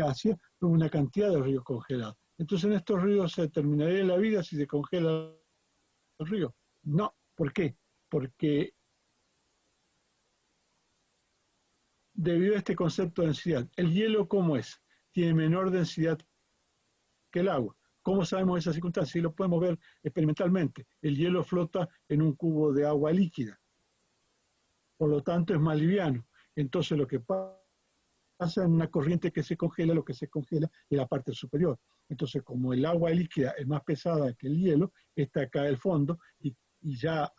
Asia, vemos una cantidad de ríos congelados. Entonces, en estos ríos se terminaría la vida si se congela el río. No, ¿por qué? Porque debido a este concepto de densidad, ¿el hielo cómo es? Tiene menor densidad que el agua. ¿Cómo sabemos esa circunstancia? Sí, lo podemos ver experimentalmente. El hielo flota en un cubo de agua líquida, por lo tanto es más liviano. Entonces lo que pasa en una corriente que se congela, lo que se congela es la parte superior. Entonces, como el agua líquida es más pesada que el hielo, esta cae al fondo y ya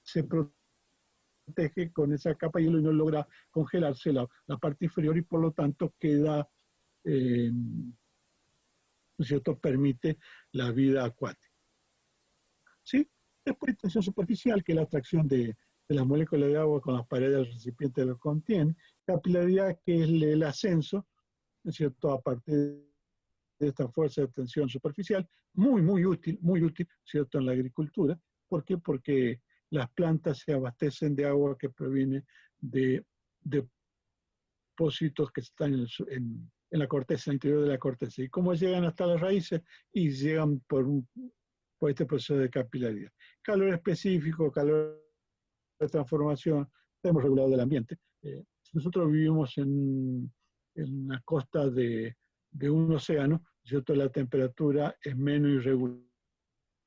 se protege con esa capa de hielo y no logra congelarse la parte inferior y por lo tanto queda, ¿no es cierto?, permite la vida acuática. ¿Sí? Después, tensión superficial, que es la atracción de las moléculas de agua con las paredes del recipiente que lo contiene. Capilaridad, que es el ascenso, ¿no es cierto?, a partir de esta fuerza de tensión superficial, muy útil, ¿cierto?, en la agricultura. ¿Por qué? Porque las plantas se abastecen de agua que proviene de depósitos que están en la corteza, en el interior de la corteza. ¿Y cómo llegan hasta las raíces? Y llegan por este proceso de capilaridad. Calor específico, calor de transformación, tenemos regulado del ambiente. Nosotros vivimos en la costa de un océano, ¿cierto? La temperatura es menos irregular.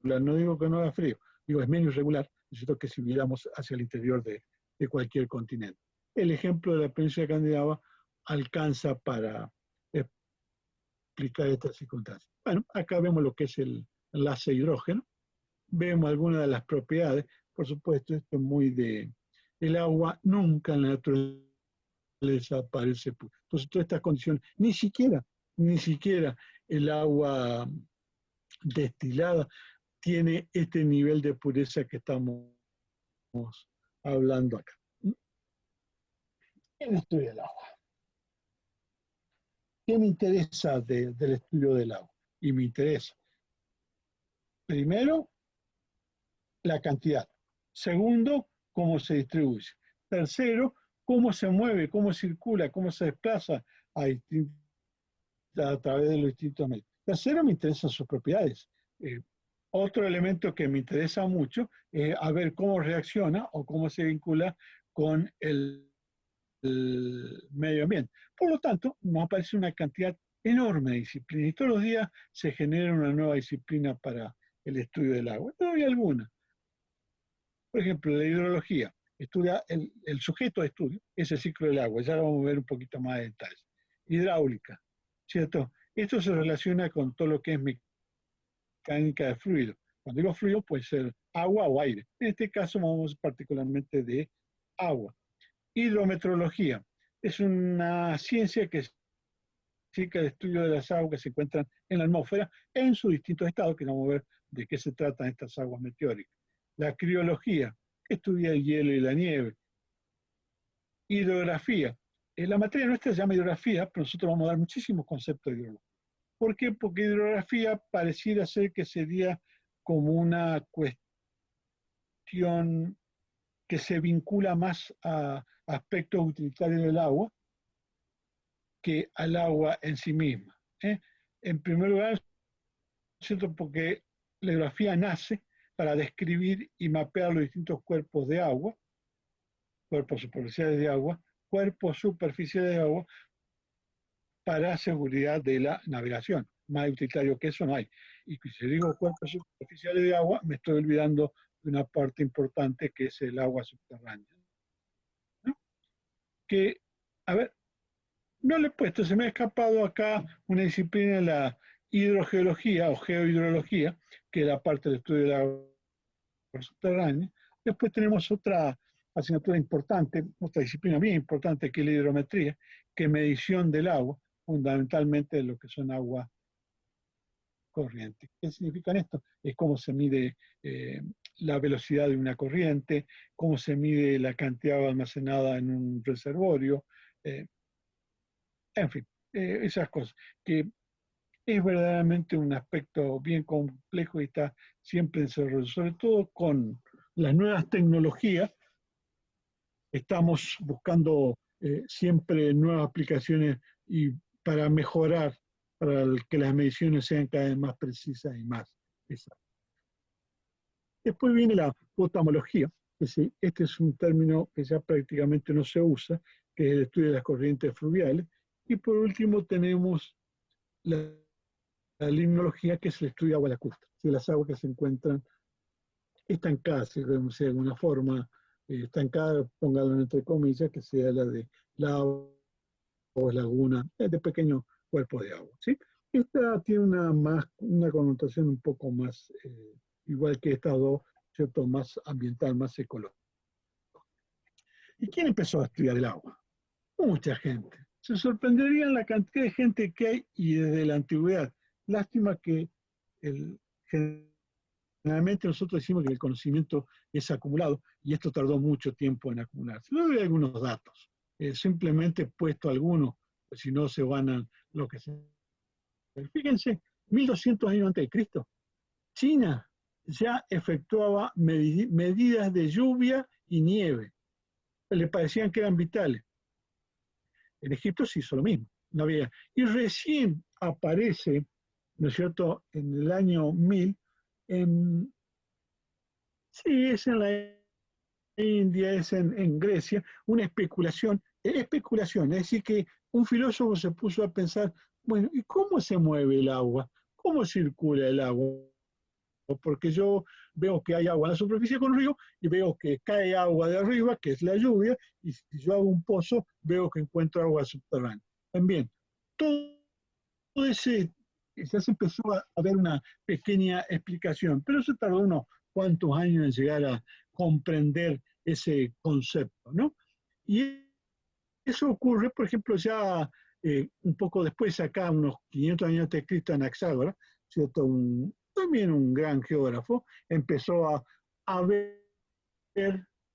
No digo que no haga frío, digo es menos irregular, ¿cierto?, que si viéramos hacia el interior de cualquier continente. El ejemplo de la península de Candidaba alcanza para explicar estas circunstancias. Bueno, acá vemos lo que es el enlace hidrógeno, vemos algunas de las propiedades, por supuesto, esto es muy el agua nunca en la naturaleza aparece pura. Entonces, todas estas condiciones, ni siquiera el agua destilada tiene este nivel de pureza que estamos hablando acá. El estudio del agua. ¿Qué me interesa del estudio del agua? Y me interesa, primero, la cantidad. Segundo, cómo se distribuye. Tercero, cómo se mueve, cómo circula, cómo se desplaza a través de los distintos medios. Tercero, me interesan sus propiedades. Otro elemento que me interesa mucho es a ver cómo reacciona o cómo se vincula con el medio ambiente. Por lo tanto, nos aparece una cantidad enorme de disciplinas y todos los días se genera una nueva disciplina para el estudio del agua. No hay alguna. Por ejemplo, la hidrología estudia el sujeto de estudio, es el ciclo del agua, ya lo vamos a ver un poquito más de detalles. Hidráulica, ¿cierto? Esto se relaciona con todo lo que es mecánica de fluido. Cuando digo fluido puede ser agua o aire. En este caso vamos particularmente de agua. Hidrometeorología es una ciencia que se dedica al estudio de las aguas que se encuentran en la atmósfera en sus distintos estados, que vamos a ver de qué se tratan estas aguas meteóricas. La criología, que estudia el hielo y la nieve. Hidrografía. La materia nuestra se llama hidrografía, pero nosotros vamos a dar muchísimos conceptos de hidrología. ¿Por qué? Porque hidrografía pareciera ser que sería como una cuestión que se vincula más a aspectos utilitarios del agua que al agua en sí misma. En primer lugar, ¿cierto?, porque la hidrografía nace para describir y mapear los distintos cuerpos de agua, cuerpos superficiales de agua, cuerpos superficiales de agua, para seguridad de la navegación. Más utilitario que eso no hay. Y si digo cuerpos superficiales de agua, me estoy olvidando de una parte importante que es el agua subterránea. ¿No? Que, a ver, no le he puesto, se me ha escapado acá una disciplina, la hidrogeología o geohidrología, que es la parte del estudio del agua subterránea. Después tenemos otra asignatura importante, otra disciplina bien importante, que es la hidrometría, que es medición del agua, fundamentalmente de lo que son aguas corrientes. ¿Qué significa esto? Es cómo se mide la velocidad de una corriente, cómo se mide la cantidad de agua almacenada en un reservorio, en fin, esas cosas, que es verdaderamente un aspecto bien complejo y está siempre en desarrollo, sobre todo con las nuevas tecnologías. Estamos buscando siempre nuevas aplicaciones y para mejorar, para que las mediciones sean cada vez más precisas y más exactas. Después viene la potamología, que sí, este es un término que ya prácticamente no se usa, que es el estudio de las corrientes fluviales. Y por último tenemos la limnología, que es el estudio de agua lacustre, de las aguas que se encuentran estancadas, si vemos de alguna forma, estancada, póngalo entre comillas, que sea la de lago o laguna, de pequeño cuerpo de agua, ¿sí? Esta tiene una connotación un poco más, igual que estas dos, ¿cierto? Más ambiental, más ecológica. ¿Y quién empezó a estudiar el agua? Mucha gente. Se sorprenderían la cantidad de gente que hay y desde la antigüedad. Lástima que generalmente nosotros decimos que el conocimiento es acumulado y esto tardó mucho tiempo en acumularse. Le doy algunos datos. Simplemente he puesto algunos, pues si no se van a lo que se... Fíjense, 1200 años antes de Cristo, China ya efectuaba medidas de lluvia y nieve. Le parecían que eran vitales. En Egipto se hizo lo mismo, no había. Y recién aparece, ¿no es cierto?, en el año 1000, sí, es en la India, es en Grecia, una especulación, es decir, que un filósofo se puso a pensar, bueno, ¿y cómo se mueve el agua? ¿Cómo circula el agua? Porque yo veo que hay agua en la superficie con río y veo que cae agua de arriba, que es la lluvia, y si yo hago un pozo, veo que encuentro agua subterránea. También, todo ese, ya se empezó a ver una pequeña explicación, pero se tardó unos cuantos años en llegar a comprender ese concepto, ¿no? Y eso ocurre, por ejemplo, ya un poco después, acá unos 500 años antes de Cristo, en Anaxágora, ¿cierto? También un gran geógrafo, empezó a ver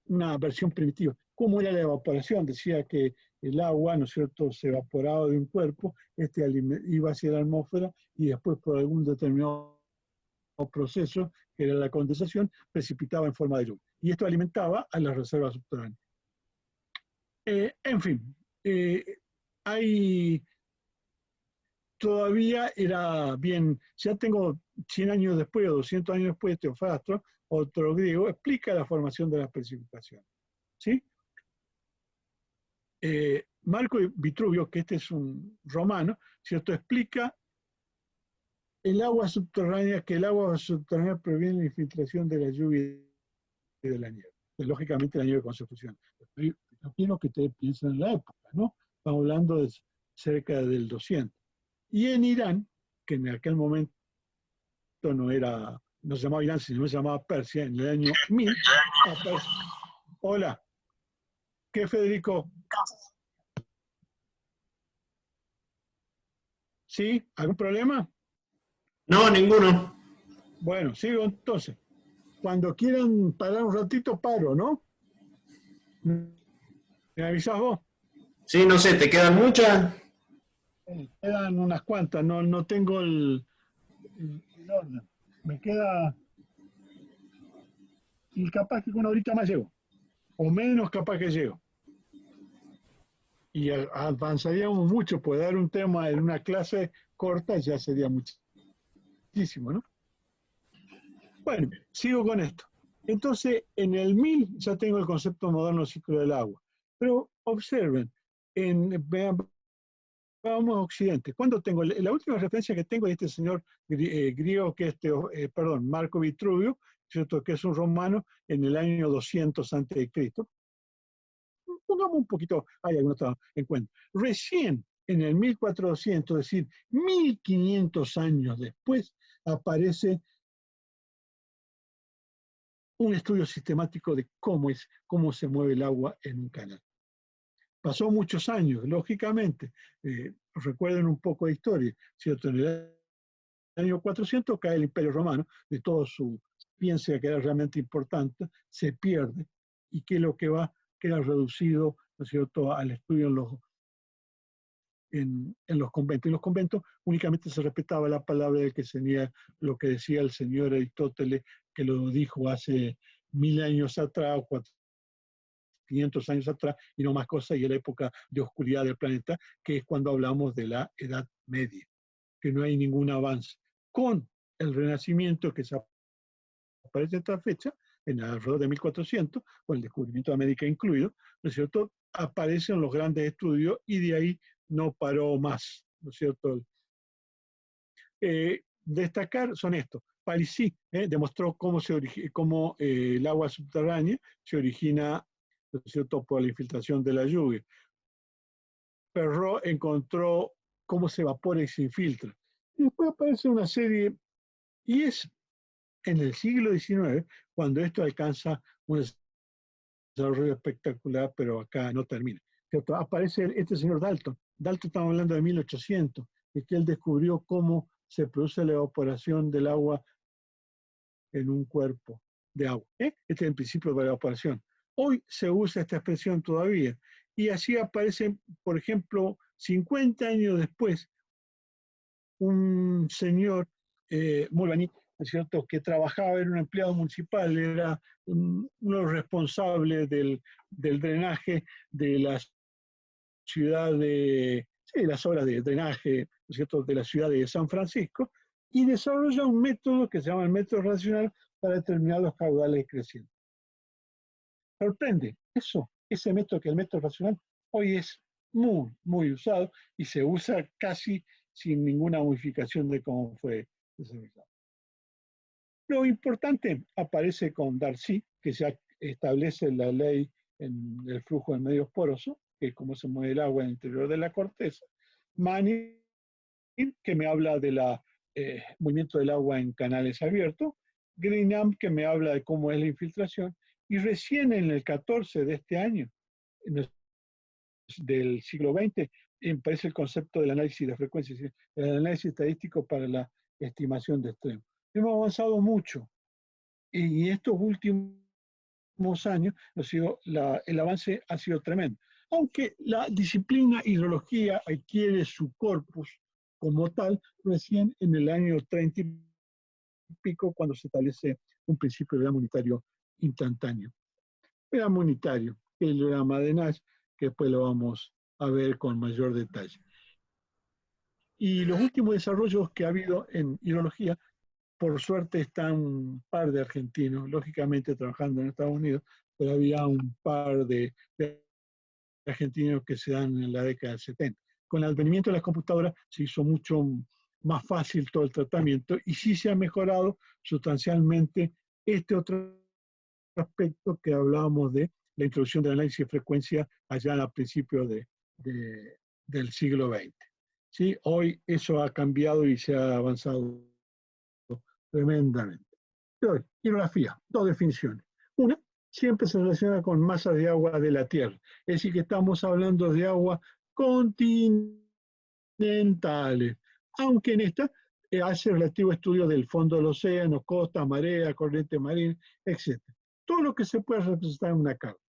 una versión primitiva. ¿Cómo era la evaporación? Decía que el agua, ¿no es cierto?, se evaporaba de un cuerpo, iba hacia la atmósfera y después por algún determinado proceso, que era la condensación, precipitaba en forma de lluvia. Y esto alimentaba a las reservas subterráneas. En fin, hay todavía era bien, ya tengo 100 años después o 200 años después, Teofrastro, otro griego, explica la formación de las precipitaciones. ¿Sí? Marco Vitruvio, que este es un romano, ¿cierto?, explica el agua subterránea, que el agua subterránea proviene de la infiltración de la lluvia y de la nieve. Lógicamente la nieve con su fusión. Yo quiero que ustedes piensen en la época, ¿no? Estamos hablando de cerca del 200. Y en Irán, que en aquel momento no se llamaba Irán, sino se llamaba Persia, en el año 1000, hola, ¿qué, Federico? ¿Sí? ¿Algún problema? No, ninguno. Bueno, sigo entonces. Cuando quieran parar un ratito, paro, ¿no? ¿Me avisas vos? Sí, no sé, ¿te quedan muchas? Quedan unas cuantas, no tengo el orden. Me queda, y capaz que con una horita más llego, o menos capaz que llego. Y avanzaríamos mucho, pues dar un tema en una clase corta ya sería muchísimo, ¿no? Bueno, sigo con esto. Entonces, en el 1000 ya tengo el concepto moderno ciclo del agua. Pero observen, vamos a Occidente. ¿Cuándo tengo? La última referencia que tengo es este señor griego, que es Marco Vitruvio, ¿cierto?, que es un romano en el año 200 a.C. Pongamos un poquito, hay algunos en cuenta. Recién en el 1400, es decir, 1500 años después, aparece un estudio sistemático de cómo se mueve el agua en un canal. Pasó muchos años, lógicamente. Recuerden un poco de historia, ¿cierto? En el año 400 cae el Imperio Romano, de todo su ciencia que era realmente importante, se pierde, y que lo que queda reducido, ¿no es cierto?, al estudio en los conventos. En los conventos únicamente se respetaba la palabra del que tenía lo que decía el señor Aristóteles, que lo dijo hace 1000 años atrás, o 500 años atrás, y no más cosas, y en la época de oscuridad del planeta, que es cuando hablamos de la Edad Media, que no hay ningún avance. Con el Renacimiento, que se aparece en esta fecha, en alrededor de 1400, con el descubrimiento de América incluido, ¿no es cierto?, aparecen los grandes estudios y de ahí no paró más, ¿no es cierto? destacar son estos. Palissy demostró cómo el agua subterránea se origina, ¿no es cierto?, por la infiltración de la lluvia. Perrot encontró cómo se evapora y se infiltra. Y después aparece una serie, y es en el siglo XIX cuando esto alcanza un desarrollo espectacular, pero acá no termina. ¿Cierto? Aparece este señor Dalton. Dalton, estamos hablando de 1800, es que él descubrió cómo se produce la evaporación del agua en un cuerpo de agua. Este es el principio de la evaporación. Hoy se usa esta expresión todavía, y así aparece, por ejemplo, 50 años después, un señor, Mulvaney, ¿es cierto?, que trabajaba, era un empleado municipal, era uno de los responsables del drenaje de la ciudad de, sí, las obras de drenaje, ¿no es cierto?, de la ciudad de San Francisco, y desarrolla un método que se llama el método racional para determinar los caudales crecientes. Sorprende eso, ese método, que el método racional hoy es muy, muy usado y se usa casi sin ninguna modificación de cómo fue desarrollado. Lo importante aparece con Darcy, que se establece la ley en el flujo de medios porosos, que es cómo se mueve el agua en el interior de la corteza. Manning, que me habla del movimiento del agua en canales abiertos. Greenham, que me habla de cómo es la infiltración. Y recién en el 14 de este año, del siglo XX, aparece el concepto del análisis de frecuencias, el análisis estadístico para la estimación de extremos. Hemos avanzado mucho y estos últimos años el avance ha sido tremendo. Aunque la disciplina hidrología adquiere su corpus como tal recién en el año 30 y pico, cuando se establece un principio de gramo unitario instantáneo. Gramo unitario, el grama de Nash, que después lo vamos a ver con mayor detalle. Y los últimos desarrollos que ha habido en hidrología, por suerte están un par de argentinos, lógicamente trabajando en Estados Unidos, pero había un par de argentinos que se dan en la década del 70. Con el advenimiento de las computadoras se hizo mucho más fácil todo el tratamiento y sí se ha mejorado sustancialmente este otro aspecto que hablábamos de la introducción del análisis de frecuencia allá a principios del siglo XX. ¿Sí? Hoy eso ha cambiado y se ha avanzado tremendamente. Hoy, hidrografía, dos definiciones. Una, siempre se relaciona con masas de agua de la Tierra. Es decir, que estamos hablando de agua continentales, aunque en esta hace relativo estudio del fondo del océano, costas, marea, corriente marina, etc. Todo lo que se puede representar en una carta,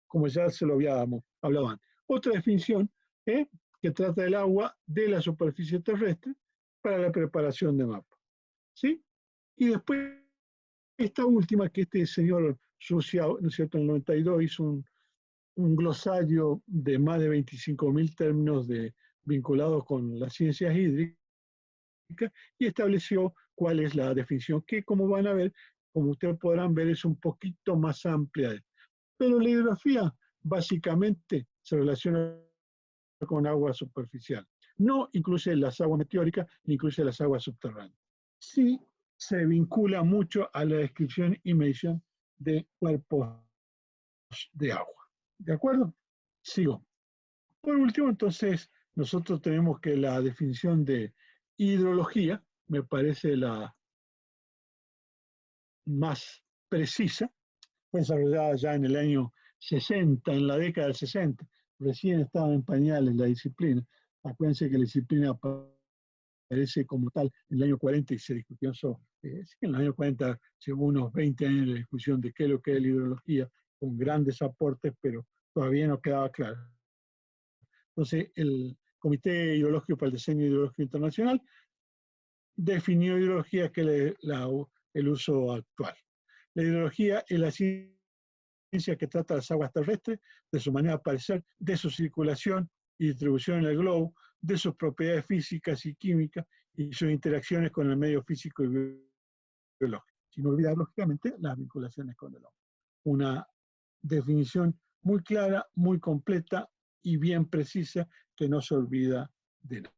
como ya se lo habíamos hablado antes. Otra definición que trata del agua de la superficie terrestre para la preparación de mapas. ¿Sí? Y después esta última, que este señor Suciao, ¿no es cierto?, en el 92 hizo un glosario de más de 25.000 términos vinculados con las ciencias hídricas y estableció cuál es la definición, que como van a ver, como ustedes podrán ver, es un poquito más amplia. Pero la hidrografía básicamente se relaciona con agua superficial. No incluye las aguas meteóricas, ni incluye las aguas subterráneas. Sí se vincula mucho a la descripción y medición de cuerpos de agua. ¿De acuerdo? Sigo. Por último, entonces, nosotros tenemos que la definición de hidrología, me parece la más precisa, fue desarrollada ya en el año 60, en la década del 60, recién estaba en pañales la disciplina. Acuérdense que la disciplina aparece como tal en el año 40 y se discutió eso. En el año 40 llevó unos 20 años de discusión de qué es lo que es la hidrología, con grandes aportes, pero todavía no quedaba claro. Entonces, el Comité Hidrológico para el Diseño Hidrológico Internacional definió hidrología que es el uso actual. La hidrología es la ciencia que trata las aguas terrestres, de su manera de aparecer, de su circulación y distribución en el globo, de sus propiedades físicas y químicas y sus interacciones con el medio físico y biológico. Sin olvidar, lógicamente, las vinculaciones con el hombre. Una definición muy clara, muy completa y bien precisa que no se olvida de nada.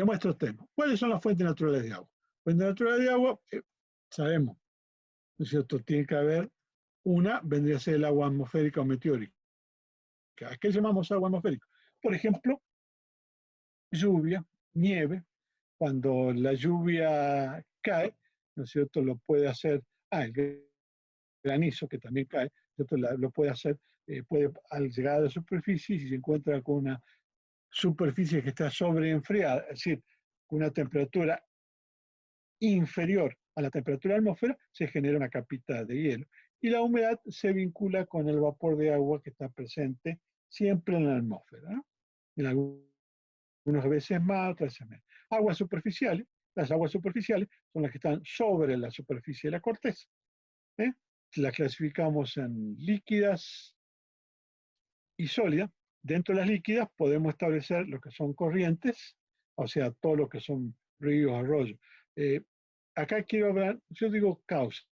demuestro tema. ¿Cuáles son las fuentes naturales de agua? Fuentes naturales de agua, sabemos, ¿no es cierto? Tiene que haber una, vendría a ser el agua atmosférica o meteórica. ¿A qué llamamos agua atmosférica? Por ejemplo, lluvia, nieve. Cuando la lluvia cae, ¿no es cierto? Lo puede hacer, el granizo que también cae, ¿cierto? Lo puede hacer, puede al llegar a la superficie, si se encuentra con una superficie que está sobreenfriada, es decir, con una temperatura inferior a la temperatura de la atmósfera, se genera una capita de hielo. Y la humedad se vincula con el vapor de agua que está presente siempre en la atmósfera, ¿no? En algunas veces más, otras veces menos. Aguas superficiales. Las aguas superficiales son las que están sobre la superficie de la corteza. Las clasificamos en líquidas y sólidas. Dentro de las líquidas podemos establecer lo que son corrientes, o sea, todo lo que son ríos, arroyos. Acá quiero hablar, yo digo causas,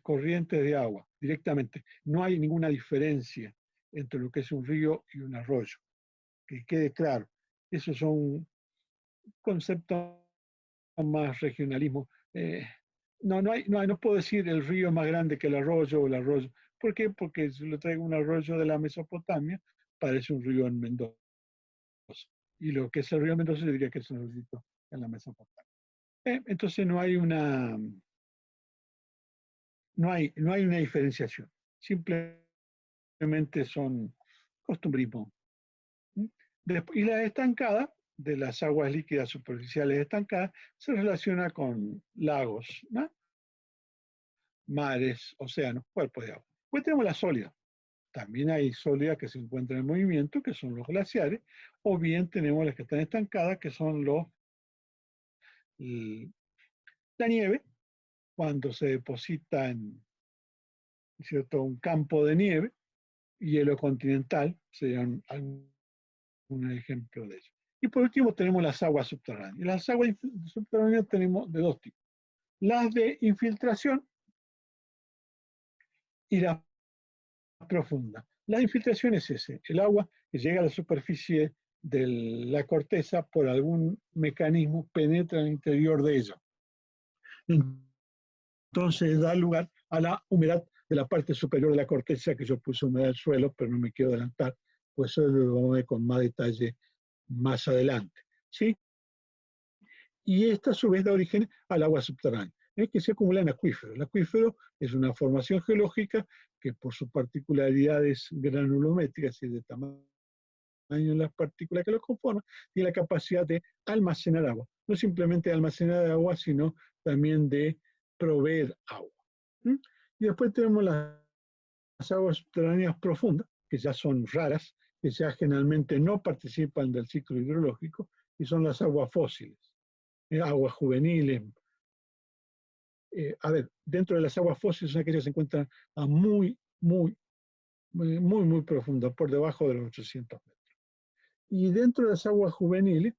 corrientes de agua, directamente. No hay ninguna diferencia entre lo que es un río y un arroyo. Que quede claro. Esos son conceptos más regionalismo. No puedo decir el río es más grande que el arroyo o el arroyo. ¿Por qué? Porque si lo traigo un arroyo de la Mesopotamia, parece un río en Mendoza. Y lo que es el río Mendoza, yo diría que es un río en la Mesopotamia. Entonces no hay una diferenciación. Simplemente son costumbrismo. Y la estancada de las aguas líquidas superficiales estancadas se relaciona con lagos, ¿no? Mares, océanos, cuerpos de agua. Pues tenemos la sólida. También hay sólidas que se encuentran en movimiento, que son los glaciares, o bien tenemos las que están estancadas, que son la nieve, cuando se deposita en, ¿cierto?, un campo de nieve, hielo continental, serían un ejemplo de eso. Y por último tenemos las aguas subterráneas. Las aguas subterráneas tenemos de dos tipos. Las de infiltración y las profundas. La infiltración es el agua que llega a la superficie de la corteza por algún mecanismo, penetra en el interior de ella. Entonces da lugar a la humedad de la parte superior de la corteza, que yo puse humedad del suelo, pero no me quiero adelantar, pues eso lo vamos a ver con más detalle más adelante, ¿sí? Y esta a su vez da origen al agua subterránea, que se acumula en acuíferos. El acuífero es una formación geológica que por sus particularidades granulométricas y de tamaño de las partículas que lo conforman, tiene la capacidad de almacenar agua. No simplemente de almacenar agua, sino también de proveer agua. Y después tenemos las aguas subterráneas profundas, que ya son raras, que ya generalmente no participan del ciclo hidrológico, y son las aguas fósiles, aguas juveniles. Dentro de las aguas fósiles son aquellas que se encuentran a muy profundas, por debajo de los 800 metros. Y dentro de las aguas juveniles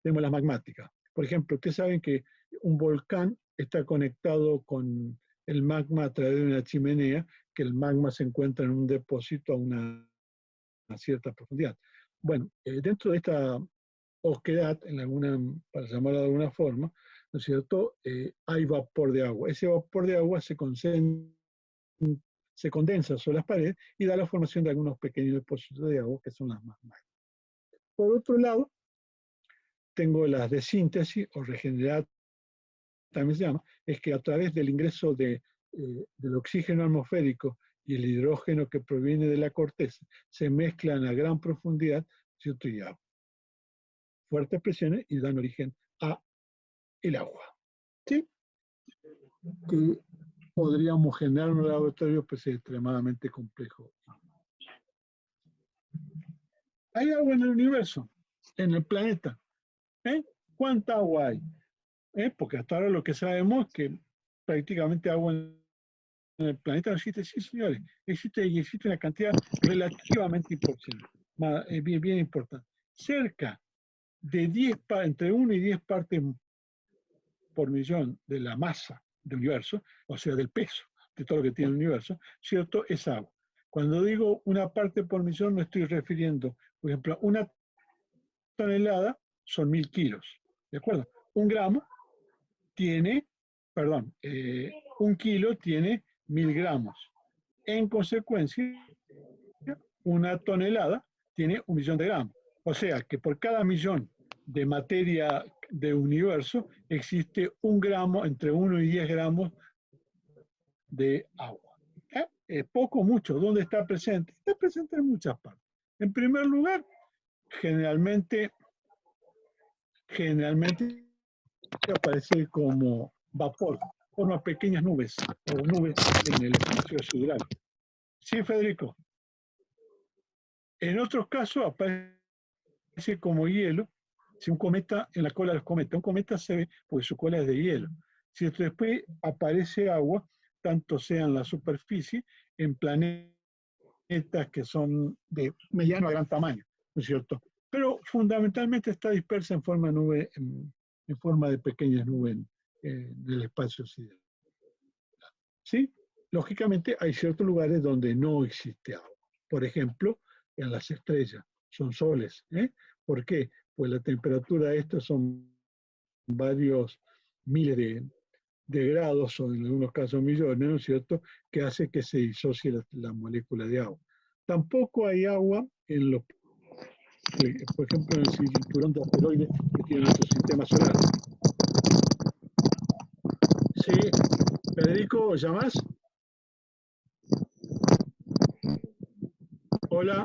tenemos las magmáticas. Por ejemplo, ustedes saben que un volcán está conectado con el magma a través de una chimenea, que el magma se encuentra en un depósito a una cierta profundidad. Bueno, dentro de esta oquedad, para llamarlo de alguna forma, ¿no es cierto?, hay vapor de agua. Ese vapor de agua se condensa sobre las paredes y da la formación de algunos pequeños depósitos de agua, que son las magmas. Por otro lado, tengo las de síntesis o regeneradas, también se llama, es que a través del ingreso del oxígeno atmosférico y el hidrógeno que proviene de la corteza, se mezclan a gran profundidad, ¿cierto?, y agua. Fuertes presiones y dan origen a el agua. ¿Sí? Que podríamos generar un laboratorio, pues es extremadamente complejo. Hay agua en el universo, en el planeta. ¿Cuánta agua hay? Porque hasta ahora lo que sabemos es que prácticamente agua en el planeta no existe. Sí, señores, existe una cantidad relativamente importante, bien importante. Cerca de entre 1 y 10 partes por millón de la masa del universo, o sea, del peso de todo lo que tiene el universo, ¿cierto?, es agua. Cuando digo una parte por millón, me estoy refiriendo, por ejemplo, una tonelada son 1000 kilos. ¿De acuerdo? Un gramo tiene, perdón, 1 kilo tiene 1000 gramos. En consecuencia, una tonelada tiene 1 millón de gramos. O sea que por cada millón de materia de universo existe 1 gramo, entre 1 y 10 gramos de agua. Es poco o mucho. ¿Dónde está presente? Está presente en muchas partes. En primer lugar, generalmente aparece como vapor, forma pequeñas nubes o nubes en el espacio sideral. Sí, Federico. En otros casos aparece como hielo. Si un cometa, en la cola de los cometas, un cometa se ve porque su cola es de hielo. Si después aparece agua, tanto sea en la superficie, en planetas que son de mediano a gran tamaño, ¿no es cierto? Pero fundamentalmente está dispersa en forma de nube, en forma de pequeñas nubes en el espacio sideral. ¿Sí? Lógicamente hay ciertos lugares donde no existe agua. Por ejemplo, en las estrellas, son soles. ¿Por qué? Pues la temperatura de estas son varios miles de grados, o en algunos casos millones, ¿no es cierto?, que hace que se disocie la molécula de agua. Tampoco hay agua en los, por ejemplo, en el cinturón de asteroides que tiene nuestro sistema solar. Sí, Federico, ¿llamás? Hola.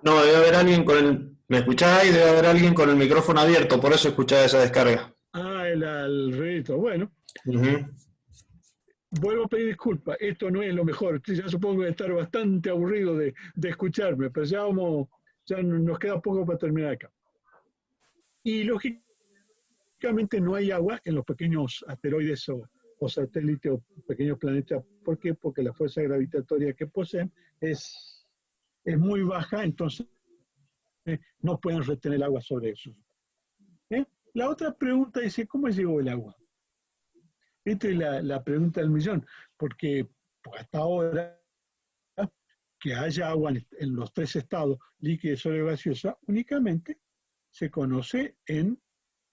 No, debe haber alguien con el... ¿Me escuchás ahí? Debe haber alguien con el micrófono abierto, por eso escuchás esa descarga. El ruidito. Bueno, Uh-huh. vuelvo a pedir disculpas. Esto no es lo mejor. Ya supongo que estar bastante aburrido de escucharme, pero ya nos queda poco para terminar acá. Y lógicamente no hay agua en los pequeños asteroides o satélites o pequeños planetas. ¿Por qué? Porque la fuerza gravitatoria que poseen es muy baja, entonces no pueden retener agua sobre eso. La otra pregunta dice, ¿cómo llegó el agua? Esta es la pregunta del millón, porque hasta ahora que haya agua en los 3 estados, líquida, sólida y gaseosa, únicamente se conoce en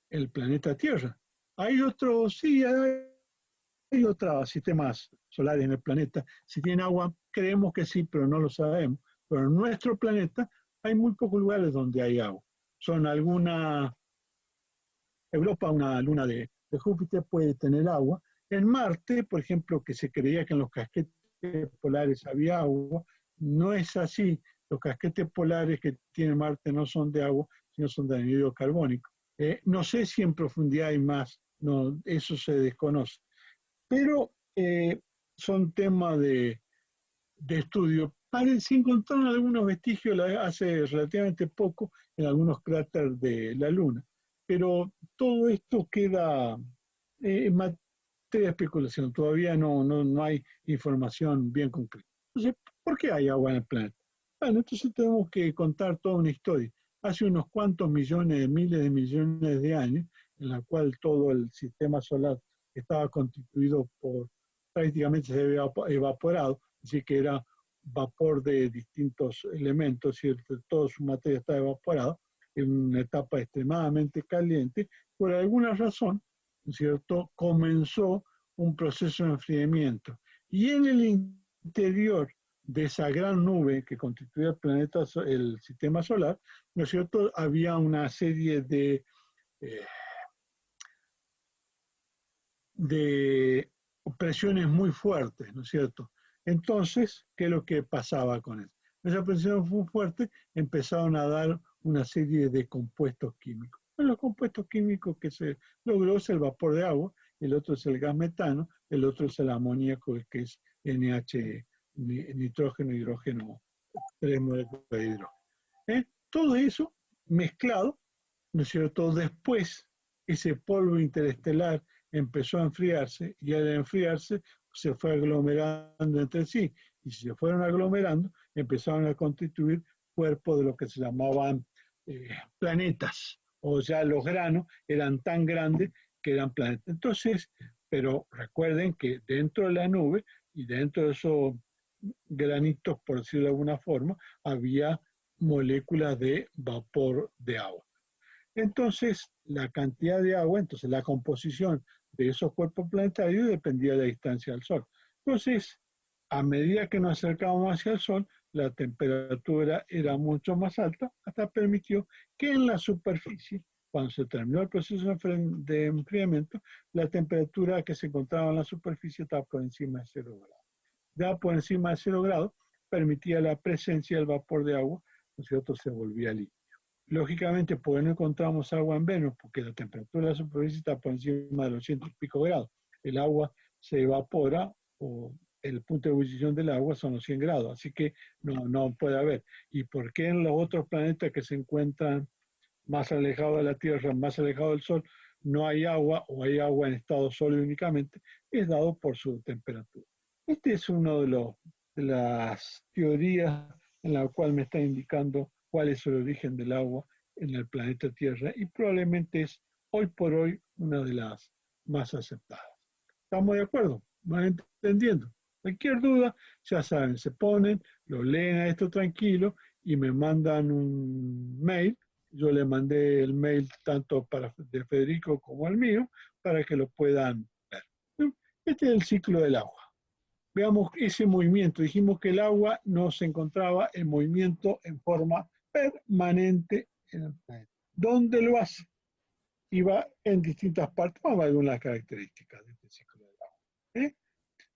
el planeta Tierra. Hay otros, sí, hay otros sistemas solares en el planeta. Si tienen agua, creemos que sí, pero no lo sabemos. Pero en nuestro planeta hay muy pocos lugares donde hay agua. Son Europa, una luna de Júpiter, puede tener agua. En Marte, por ejemplo, que se creía que en los casquetes polares había agua, no es así. Los casquetes polares que tiene Marte no son de agua, sino son de anhídrido carbónico. No sé si en profundidad hay más, no, eso se desconoce. Pero son temas de estudio. Se encontraron algunos vestigios hace relativamente poco en algunos cráteres de la Luna. Pero todo esto queda en materia de especulación. Todavía no hay información bien concreta. Entonces, ¿por qué hay agua en el planeta? Bueno, entonces tenemos que contar toda una historia. Hace unos cuantos millones, miles de millones de años, en la cual todo el sistema solar estaba constituido por, prácticamente se había evaporado, así que era vapor de distintos elementos, ¿cierto? Toda su materia está evaporada en una etapa extremadamente caliente. Por alguna razón, ¿cierto?, comenzó un proceso de enfriamiento. Y en el interior de esa gran nube que constituía el planeta, el sistema solar, ¿no es cierto?, había una serie de presiones muy fuertes, ¿no es cierto? Entonces, ¿qué es lo que pasaba con eso? Esa presión muy fuerte empezaron a dar una serie de compuestos químicos. Los compuestos químicos que se logró es el vapor de agua, el otro es el gas metano, el otro es el amoníaco, que es NH, nitrógeno, hidrógeno, 3 moléculas de hidrógeno. Todo eso mezclado, ¿no es cierto? Después, ese polvo interestelar empezó a enfriarse y al enfriarse se fue aglomerando entre sí. Y si se fueron aglomerando, empezaron a constituir cuerpos de lo que se llamaban planetas, o ya los granos eran tan grandes que eran planetas. Entonces, Pero recuerden que dentro de la nube y dentro de esos granitos, por decirlo de alguna forma, había moléculas de vapor de agua. Entonces, la cantidad de agua, entonces la composición de esos cuerpos planetarios dependía de la distancia del Sol. Entonces, a medida que nos acercábamos hacia el Sol, la temperatura era mucho más alta, hasta permitió que en la superficie, cuando se terminó el proceso de enfriamiento, la temperatura que se encontraba en la superficie estaba por encima de 0 grados. Ya por encima de 0 grados permitía la presencia del vapor de agua, ¿no es cierto?, se volvía líquido. Lógicamente, porque no encontramos agua en Venus, porque la temperatura de la superficie está por encima de los 100 y pico grados. El agua se evapora, o el punto de ebullición del agua son los 100 grados, así que no puede haber. ¿Y por qué en los otros planetas que se encuentran más alejados de la Tierra, más alejados del Sol, no hay agua o hay agua en estado sólido únicamente? Es dado por su temperatura. Este es uno de las teorías en la cual me está indicando cuál es el origen del agua en el planeta Tierra y probablemente es hoy por hoy una de las más aceptadas. ¿Estamos de acuerdo? ¿Van entendiendo? Cualquier duda, ya saben, se ponen, lo leen a esto tranquilo y me mandan un mail. Yo le mandé el mail tanto de Federico como el mío para que lo puedan ver. Este es el ciclo del agua. Veamos ese movimiento. Dijimos que el agua no se encontraba en movimiento en forma permanente en el planeta. ¿Dónde lo hace? Y va en distintas partes. Vamos a ver algunas características de este ciclo del agua.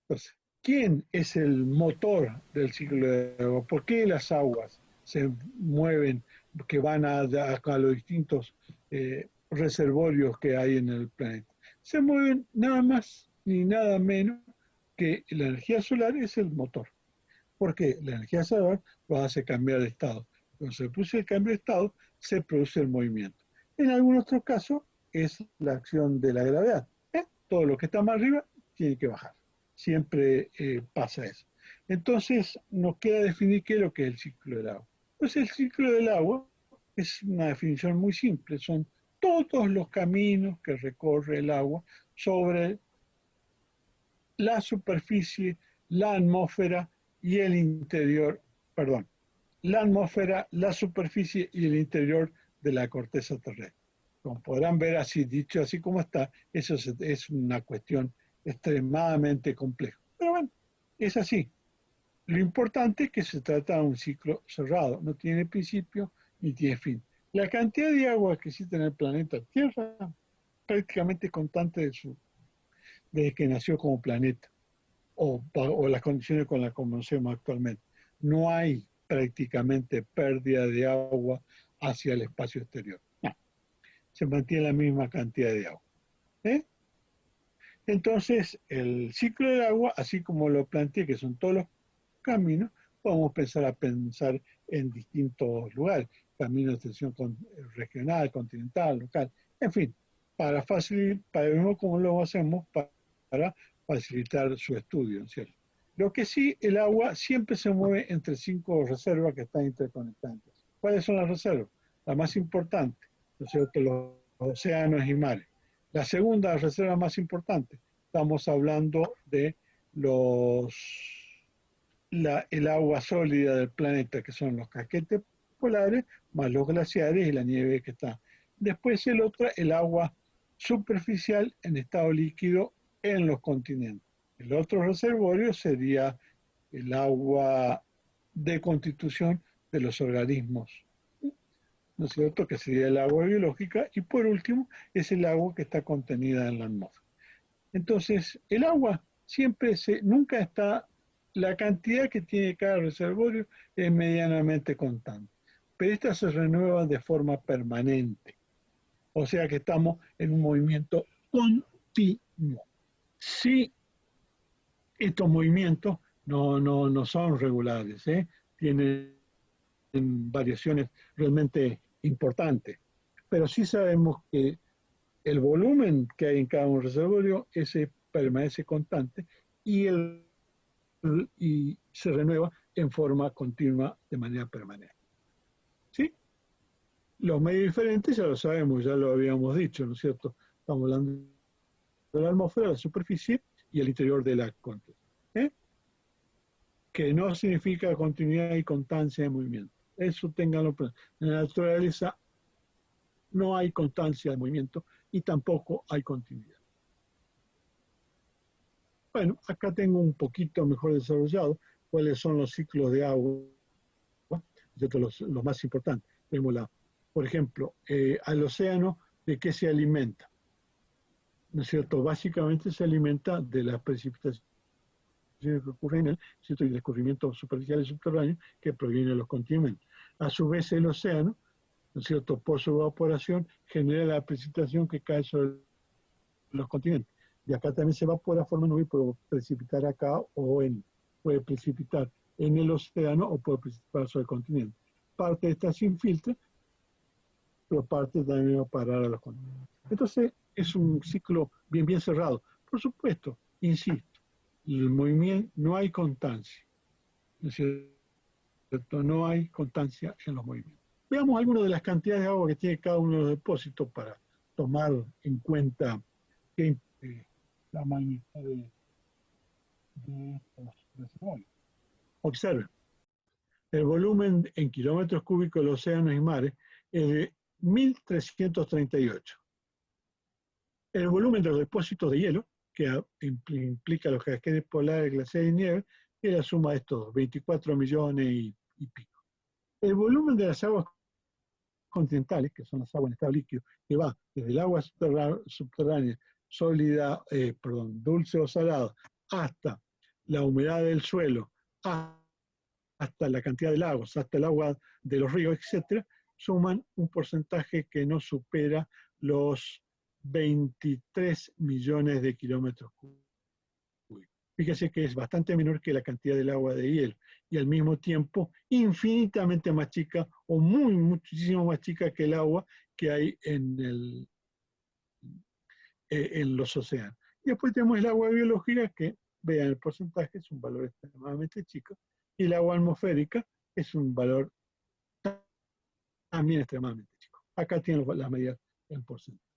Entonces, ¿quién es el motor del ciclo del agua? ¿Por qué las aguas se mueven, que van a los distintos reservorios que hay en el planeta? Se mueven nada más ni nada menos que la energía solar es el motor. Porque la energía solar lo hace cambiar de estado. Cuando se produce el cambio de estado, se produce el movimiento. En algún otro caso, es la acción de la gravedad. Todo lo que está más arriba tiene que bajar. Siempre pasa eso. Entonces, nos queda definir qué es lo que es el ciclo del agua. Pues el ciclo del agua es una definición muy simple. Son todos los caminos que recorre el agua sobre la superficie, la atmósfera y el interior, perdón, la atmósfera, la superficie y el interior de la corteza terrestre. Como podrán ver, así dicho, así como está, eso es una cuestión extremadamente compleja. Pero bueno, es así. Lo importante es que se trata de un ciclo cerrado, no tiene principio ni tiene fin. La cantidad de agua que existe en el planeta Tierra prácticamente constante desde que nació como planeta, o las condiciones con las que conocemos actualmente. No hay prácticamente pérdida de agua hacia el espacio exterior. No, se mantiene la misma cantidad de agua. Entonces, el ciclo del agua, así como lo planteé, que son todos los caminos, podemos pensar en distintos lugares, caminos de extensión regional, continental, local, en fin, para ver cómo lo hacemos para facilitar su estudio, ¿cierto? Lo que sí, el agua siempre se mueve entre 5 reservas que están interconectadas. ¿Cuáles son las reservas? La más importante, ¿no es cierto?, los océanos y mares. La segunda reserva más importante, estamos hablando de el agua sólida del planeta, que son los casquetes polares, más los glaciares y la nieve que está. Después el agua superficial en estado líquido en los continentes. El otro reservorio sería el agua de constitución de los organismos, ¿no es cierto?, que sería el agua biológica, y por último es el agua que está contenida en la atmósfera. Entonces, el agua nunca está, la cantidad que tiene cada reservorio es medianamente constante, pero esta se renueva de forma permanente. O sea que estamos en un movimiento continuo. Si estos movimientos no son regulares, tienen variaciones realmente importantes, pero sí sabemos que el volumen que hay en cada un reservorio ese permanece constante y se renueva en forma continua de manera permanente. ¿Sí? Los medios diferentes ya lo sabemos, ya lo habíamos dicho, ¿no es cierto? Estamos hablando la atmósfera, la superficie y el interior de la corteza. ¿Eh? Que no significa continuidad y constancia de movimiento. Eso ténganlo presente. En la naturaleza no hay constancia de movimiento y tampoco hay continuidad. Bueno, acá tengo un poquito mejor desarrollado cuáles son los ciclos de agua, los más importantes. Vemos por ejemplo, al océano, ¿de qué se alimenta? ¿No es cierto? Básicamente se alimenta de las precipitaciones que ocurren en él, ¿cierto? Y del escurrimiento superficial y subterráneo que proviene de los continentes. A su vez, el océano, ¿no es cierto?, por su evaporación, genera la precipitación que cae sobre los continentes. Y acá también se evapora, forma nube y puede precipitar acá puede precipitar en el océano o puede precipitar sobre el continente. Parte de esta se infiltra, pero parte también va a parar a los continentes. Entonces, es un ciclo bien cerrado. Por supuesto, insisto, el movimiento, no hay constancia, ¿no es cierto? No hay constancia en los movimientos. Veamos algunas de las cantidades de agua que tiene cada uno de los depósitos para tomar en cuenta la magnitud de estos reservorios. Observen, el volumen en kilómetros cúbicos de los océanos y mares es de 1.338. El volumen de los depósitos de hielo, que implica los casquetes polares, glaciares y nieve, es la suma de estos 24 millones y pico. El volumen de las aguas continentales, que son las aguas en estado líquido, que va desde el agua subterránea, sólida, dulce o salada, hasta la humedad del suelo, hasta la cantidad de lagos, hasta el agua de los ríos, etc., suman un porcentaje que no supera los 23 millones de kilómetros cúbicos. Fíjese que es bastante menor que la cantidad del agua de hielo y al mismo tiempo infinitamente más chica o muchísimo más chica que el agua que hay en los océanos. Y después tenemos el agua biológica que, vean el porcentaje, es un valor extremadamente chico, y el agua atmosférica es un valor también extremadamente chico. Acá tienen las medidas en porcentaje.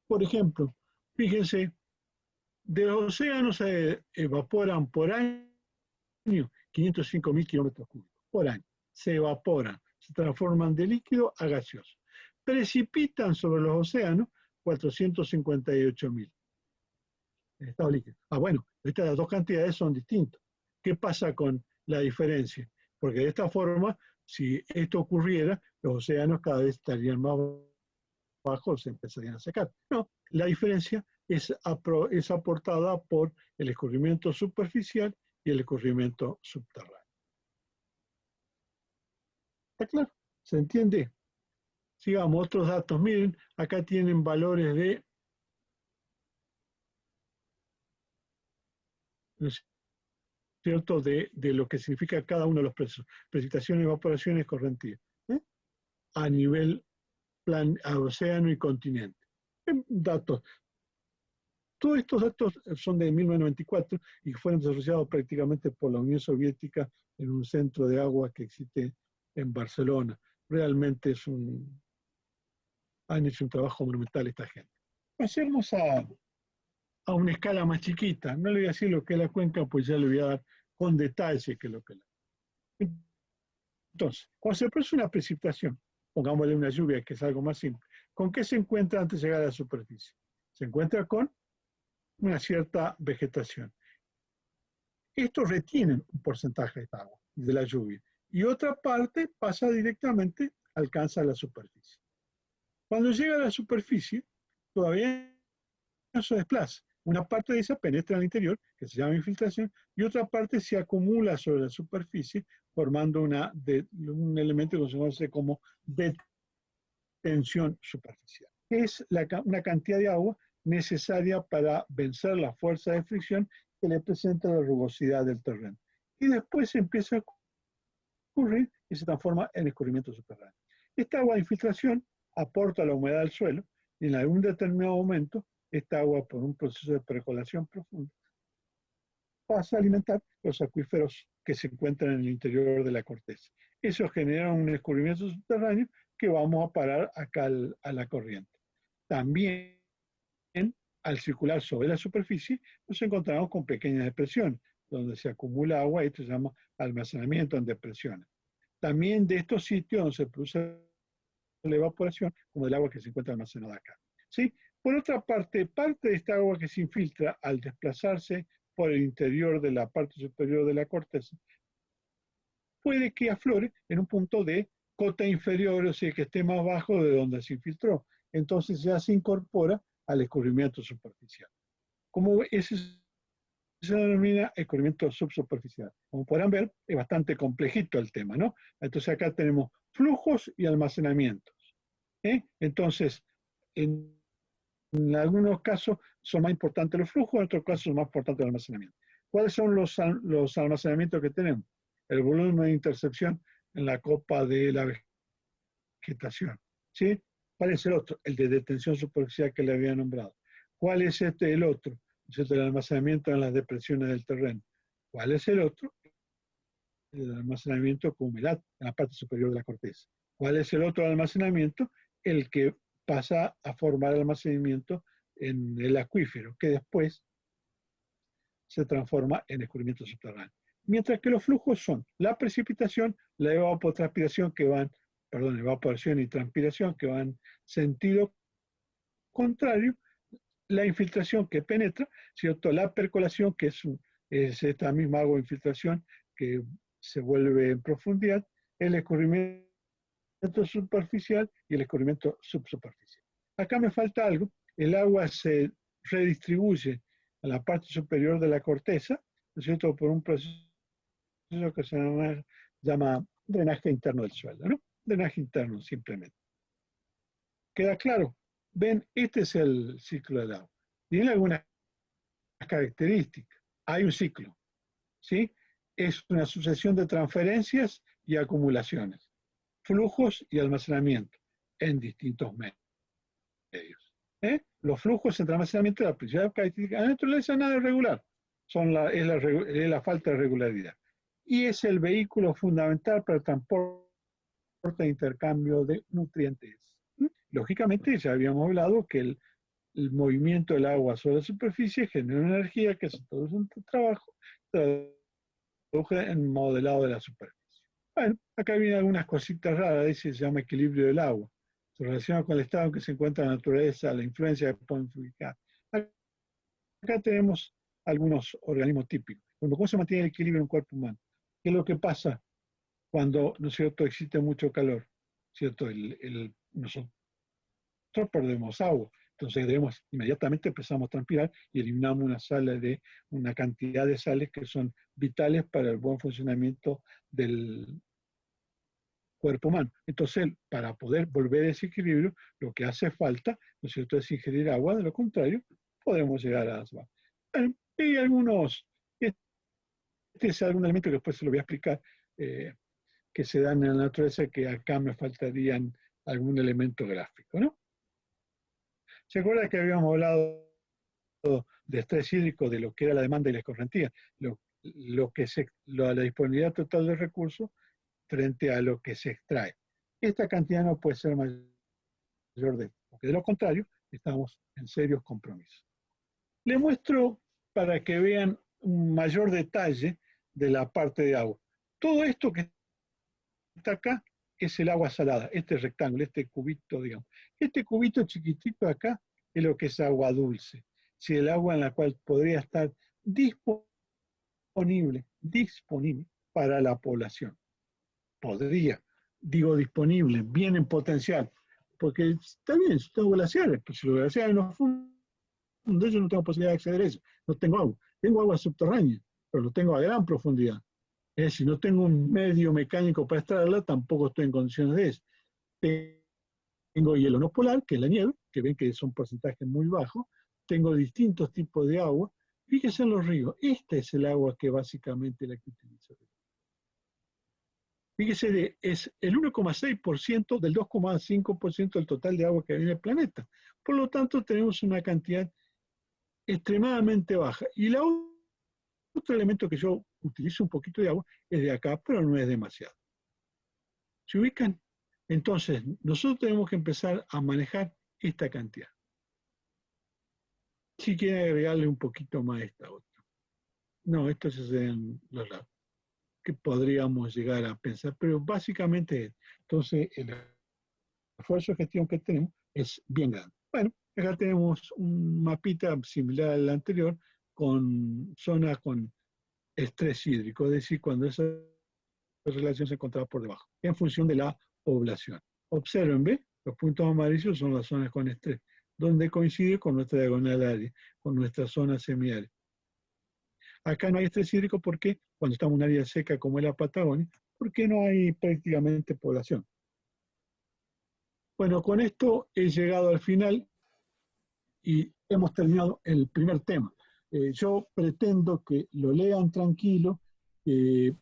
Por ejemplo, fíjense, de los océanos se evaporan por año 505.000 kilómetros cúbicos, por año. Se evaporan, se transforman de líquido a gaseoso. Precipitan sobre los océanos 458.000 en estado líquido. Bueno, estas dos cantidades son distintas. ¿Qué pasa con la diferencia? Porque de esta forma, si esto ocurriera, los océanos cada vez estarían más bajos, se empezarían a secar. No, la diferencia es aportada por el escurrimiento superficial y el escurrimiento subterráneo. ¿Está claro? ¿Se entiende? Sigamos, otros datos. Miren, acá tienen valores de, ¿no es cierto?, de lo que significa cada uno de los procesos. Precipitación, evaporación, escorrentía. A nivel a océano y continente. Datos. Todos estos datos son de 1994 y fueron desarrollados prácticamente por la Unión Soviética en un centro de agua que existe en Barcelona. Realmente han hecho un trabajo monumental esta gente. Pasemos a una escala más chiquita. No le voy a decir lo que es la cuenca, pues ya le voy a dar con detalle qué es lo que es la. Entonces, cuando se produce una precipitación, pongámosle una lluvia, que es algo más simple, ¿con qué se encuentra antes de llegar a la superficie? Se encuentra con una cierta vegetación. Estos retienen un porcentaje de esta agua, de la lluvia, y otra parte pasa directamente, alcanza la superficie. Cuando llega a la superficie, todavía no se desplaza. Una parte de esa penetra en el interior, que se llama infiltración, y otra parte se acumula sobre la superficie, formando un elemento que se conoce como detención superficial. Es una cantidad de agua necesaria para vencer la fuerza de fricción que le presenta la rugosidad del terreno. Y después empieza a ocurrir y se transforma en escurrimiento subterráneo. Esta agua de infiltración aporta la humedad al suelo y en algún determinado momento esta agua, por un proceso de percolación profunda, pasa a alimentar los acuíferos que se encuentran en el interior de la corteza. Eso genera un escurrimiento subterráneo que vamos a parar acá a la corriente. También al circular sobre la superficie, nos encontramos con pequeñas depresiones, donde se acumula agua, y esto se llama almacenamiento en depresiones. También de estos sitios donde se produce la evaporación, como el agua que se encuentra almacenada acá. ¿Sí? Por otra parte de esta agua que se infiltra al desplazarse por el interior de la parte superior de la corteza, puede que aflore en un punto de cota inferior, o sea, que esté más bajo de donde se infiltró. Entonces ya se incorpora al escurrimiento superficial. Como ese se denomina escurrimiento subsuperficial. Como podrán ver, es bastante complejito el tema, ¿no? Entonces acá tenemos flujos y almacenamientos. Entonces, en algunos casos son más importantes los flujos, en otros casos son más importantes el almacenamiento. ¿Cuáles son los almacenamientos que tenemos? El volumen de intercepción en la copa de la vegetación. ¿Sí? ¿Cuál es el otro? El de detención superficial que le había nombrado. ¿Cuál es el otro? Es el almacenamiento en las depresiones del terreno. ¿Cuál es el otro? El almacenamiento con humedad en la parte superior de la corteza. ¿Cuál es el otro almacenamiento? El que pasa a formar almacenamiento en el acuífero, que después se transforma en escurrimiento subterráneo. Mientras que los flujos son la precipitación, la evapotranspiración evaporación y transpiración que van en sentido contrario, la infiltración que penetra, ¿cierto? La percolación, que es esta misma agua de infiltración que se vuelve en profundidad, el escurrimiento superficial y el escurrimiento subsuperficial. Acá me falta algo, el agua se redistribuye a la parte superior de la corteza, ¿no es cierto?, por un proceso que se llama drenaje interno del suelo, ¿no? Drenaje interno, simplemente. ¿Queda claro? Ven, este es el ciclo del agua. Tiene algunas características. Hay un ciclo, ¿sí? Es una sucesión de transferencias y acumulaciones, flujos y almacenamiento en distintos medios. Los flujos entre almacenamiento, la principal característica de la naturaleza, nada irregular, es la falta de regularidad. Y es el vehículo fundamental para el transporte e intercambio de nutrientes. Lógicamente, ya habíamos hablado que el movimiento del agua sobre la superficie genera una energía que se traduce en trabajo, traduce en modelado de la superficie. Bueno, acá vienen algunas cositas raras, dice, se llama equilibrio del agua. Se relaciona con el estado en que se encuentra la naturaleza, la influencia que pueden implicar. Acá tenemos algunos organismos típicos. ¿Cómo se mantiene el equilibrio en un cuerpo humano? ¿Qué es lo que pasa cuando, ¿no es cierto?, existe mucho calor? ¿Cierto? Nosotros perdemos agua. Entonces inmediatamente empezamos a transpirar y eliminamos una cantidad de sales que son vitales para el buen funcionamiento del cuerpo humano. Entonces, para poder volver a ese equilibrio, lo que hace falta, ¿no es cierto?, es ingerir agua, de lo contrario, podemos llegar a las bajas. Bueno, y este es algún elemento que después se lo voy a explicar, que se dan en la naturaleza, que acá me faltarían algún elemento gráfico, ¿no? ¿Se acuerda que habíamos hablado de estrés hídrico, de lo que era la demanda y la escorrentía? La disponibilidad total de recursos frente a lo que se extrae. Esta cantidad no puede ser mayor porque de lo contrario estamos en serios compromisos. Les muestro para que vean un mayor detalle de la parte de agua. Todo esto que está acá es el agua salada, este rectángulo, este cubito, digamos. Este cubito chiquitito acá es lo que es agua dulce. Si el agua en la cual podría estar disponible para la población. Digo disponible, bien en potencial, porque está bien, si tengo glaciares, pero si los glaciares no funden, yo no tengo posibilidad de acceder a eso, no tengo agua subterránea, pero lo tengo a gran profundidad. Es decir, no tengo un medio mecánico para extraerla, tampoco estoy en condiciones de eso. Tengo hielo no polar, que es la nieve, que ven que son porcentajes muy bajos, tengo distintos tipos de agua. Fíjense en los ríos, esta es el agua que básicamente la que utilizo. Fíjese, es el 1,6% del 2,5% del total de agua que hay en el planeta. Por lo tanto, tenemos una cantidad extremadamente baja. Y otro elemento que yo utilizo un poquito de agua es de acá, pero no es demasiado. ¿Se ubican? Entonces, nosotros tenemos que empezar a manejar esta cantidad. si quieren agregarle un poquito más a esta otra. No, estos serían los lados que podríamos llegar a pensar, pero básicamente, entonces, el esfuerzo de gestión que tenemos es bien grande. Bueno, acá tenemos un mapita similar al anterior, con zonas con estrés hídrico, es decir, cuando esa relación se encontraba por debajo, en función de la población. Observen, ¿ve? Los puntos amarillos son las zonas con estrés, donde coincide con nuestra diagonal área, con nuestra zona semiárida. Acá no hay estrés hídrico porque cuando estamos en un área seca como es la Patagonia, porque no hay prácticamente población. Bueno, con esto he llegado al final y hemos terminado el primer tema. Yo pretendo que lo lean tranquilo, que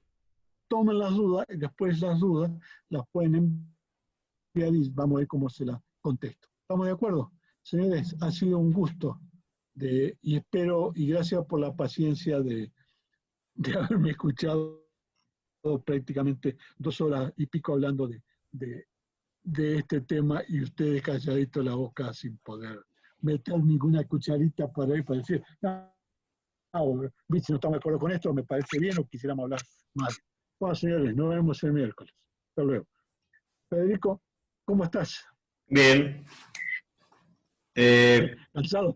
tomen las dudas y después las dudas las pueden enviar y vamos a ver cómo se las contesto. ¿Estamos de acuerdo? Señores, ha sido un gusto y espero y gracias por la paciencia de haberme escuchado prácticamente 2 horas y pico hablando de este tema y ustedes calladitos la boca sin poder meter ninguna cucharita para ahí para decir, no, si no estamos de acuerdo con esto, me parece bien o quisiéramos hablar más. Bueno, señores, nos vemos el miércoles. Hasta luego. Federico, ¿cómo estás? Bien. ¿Cansado?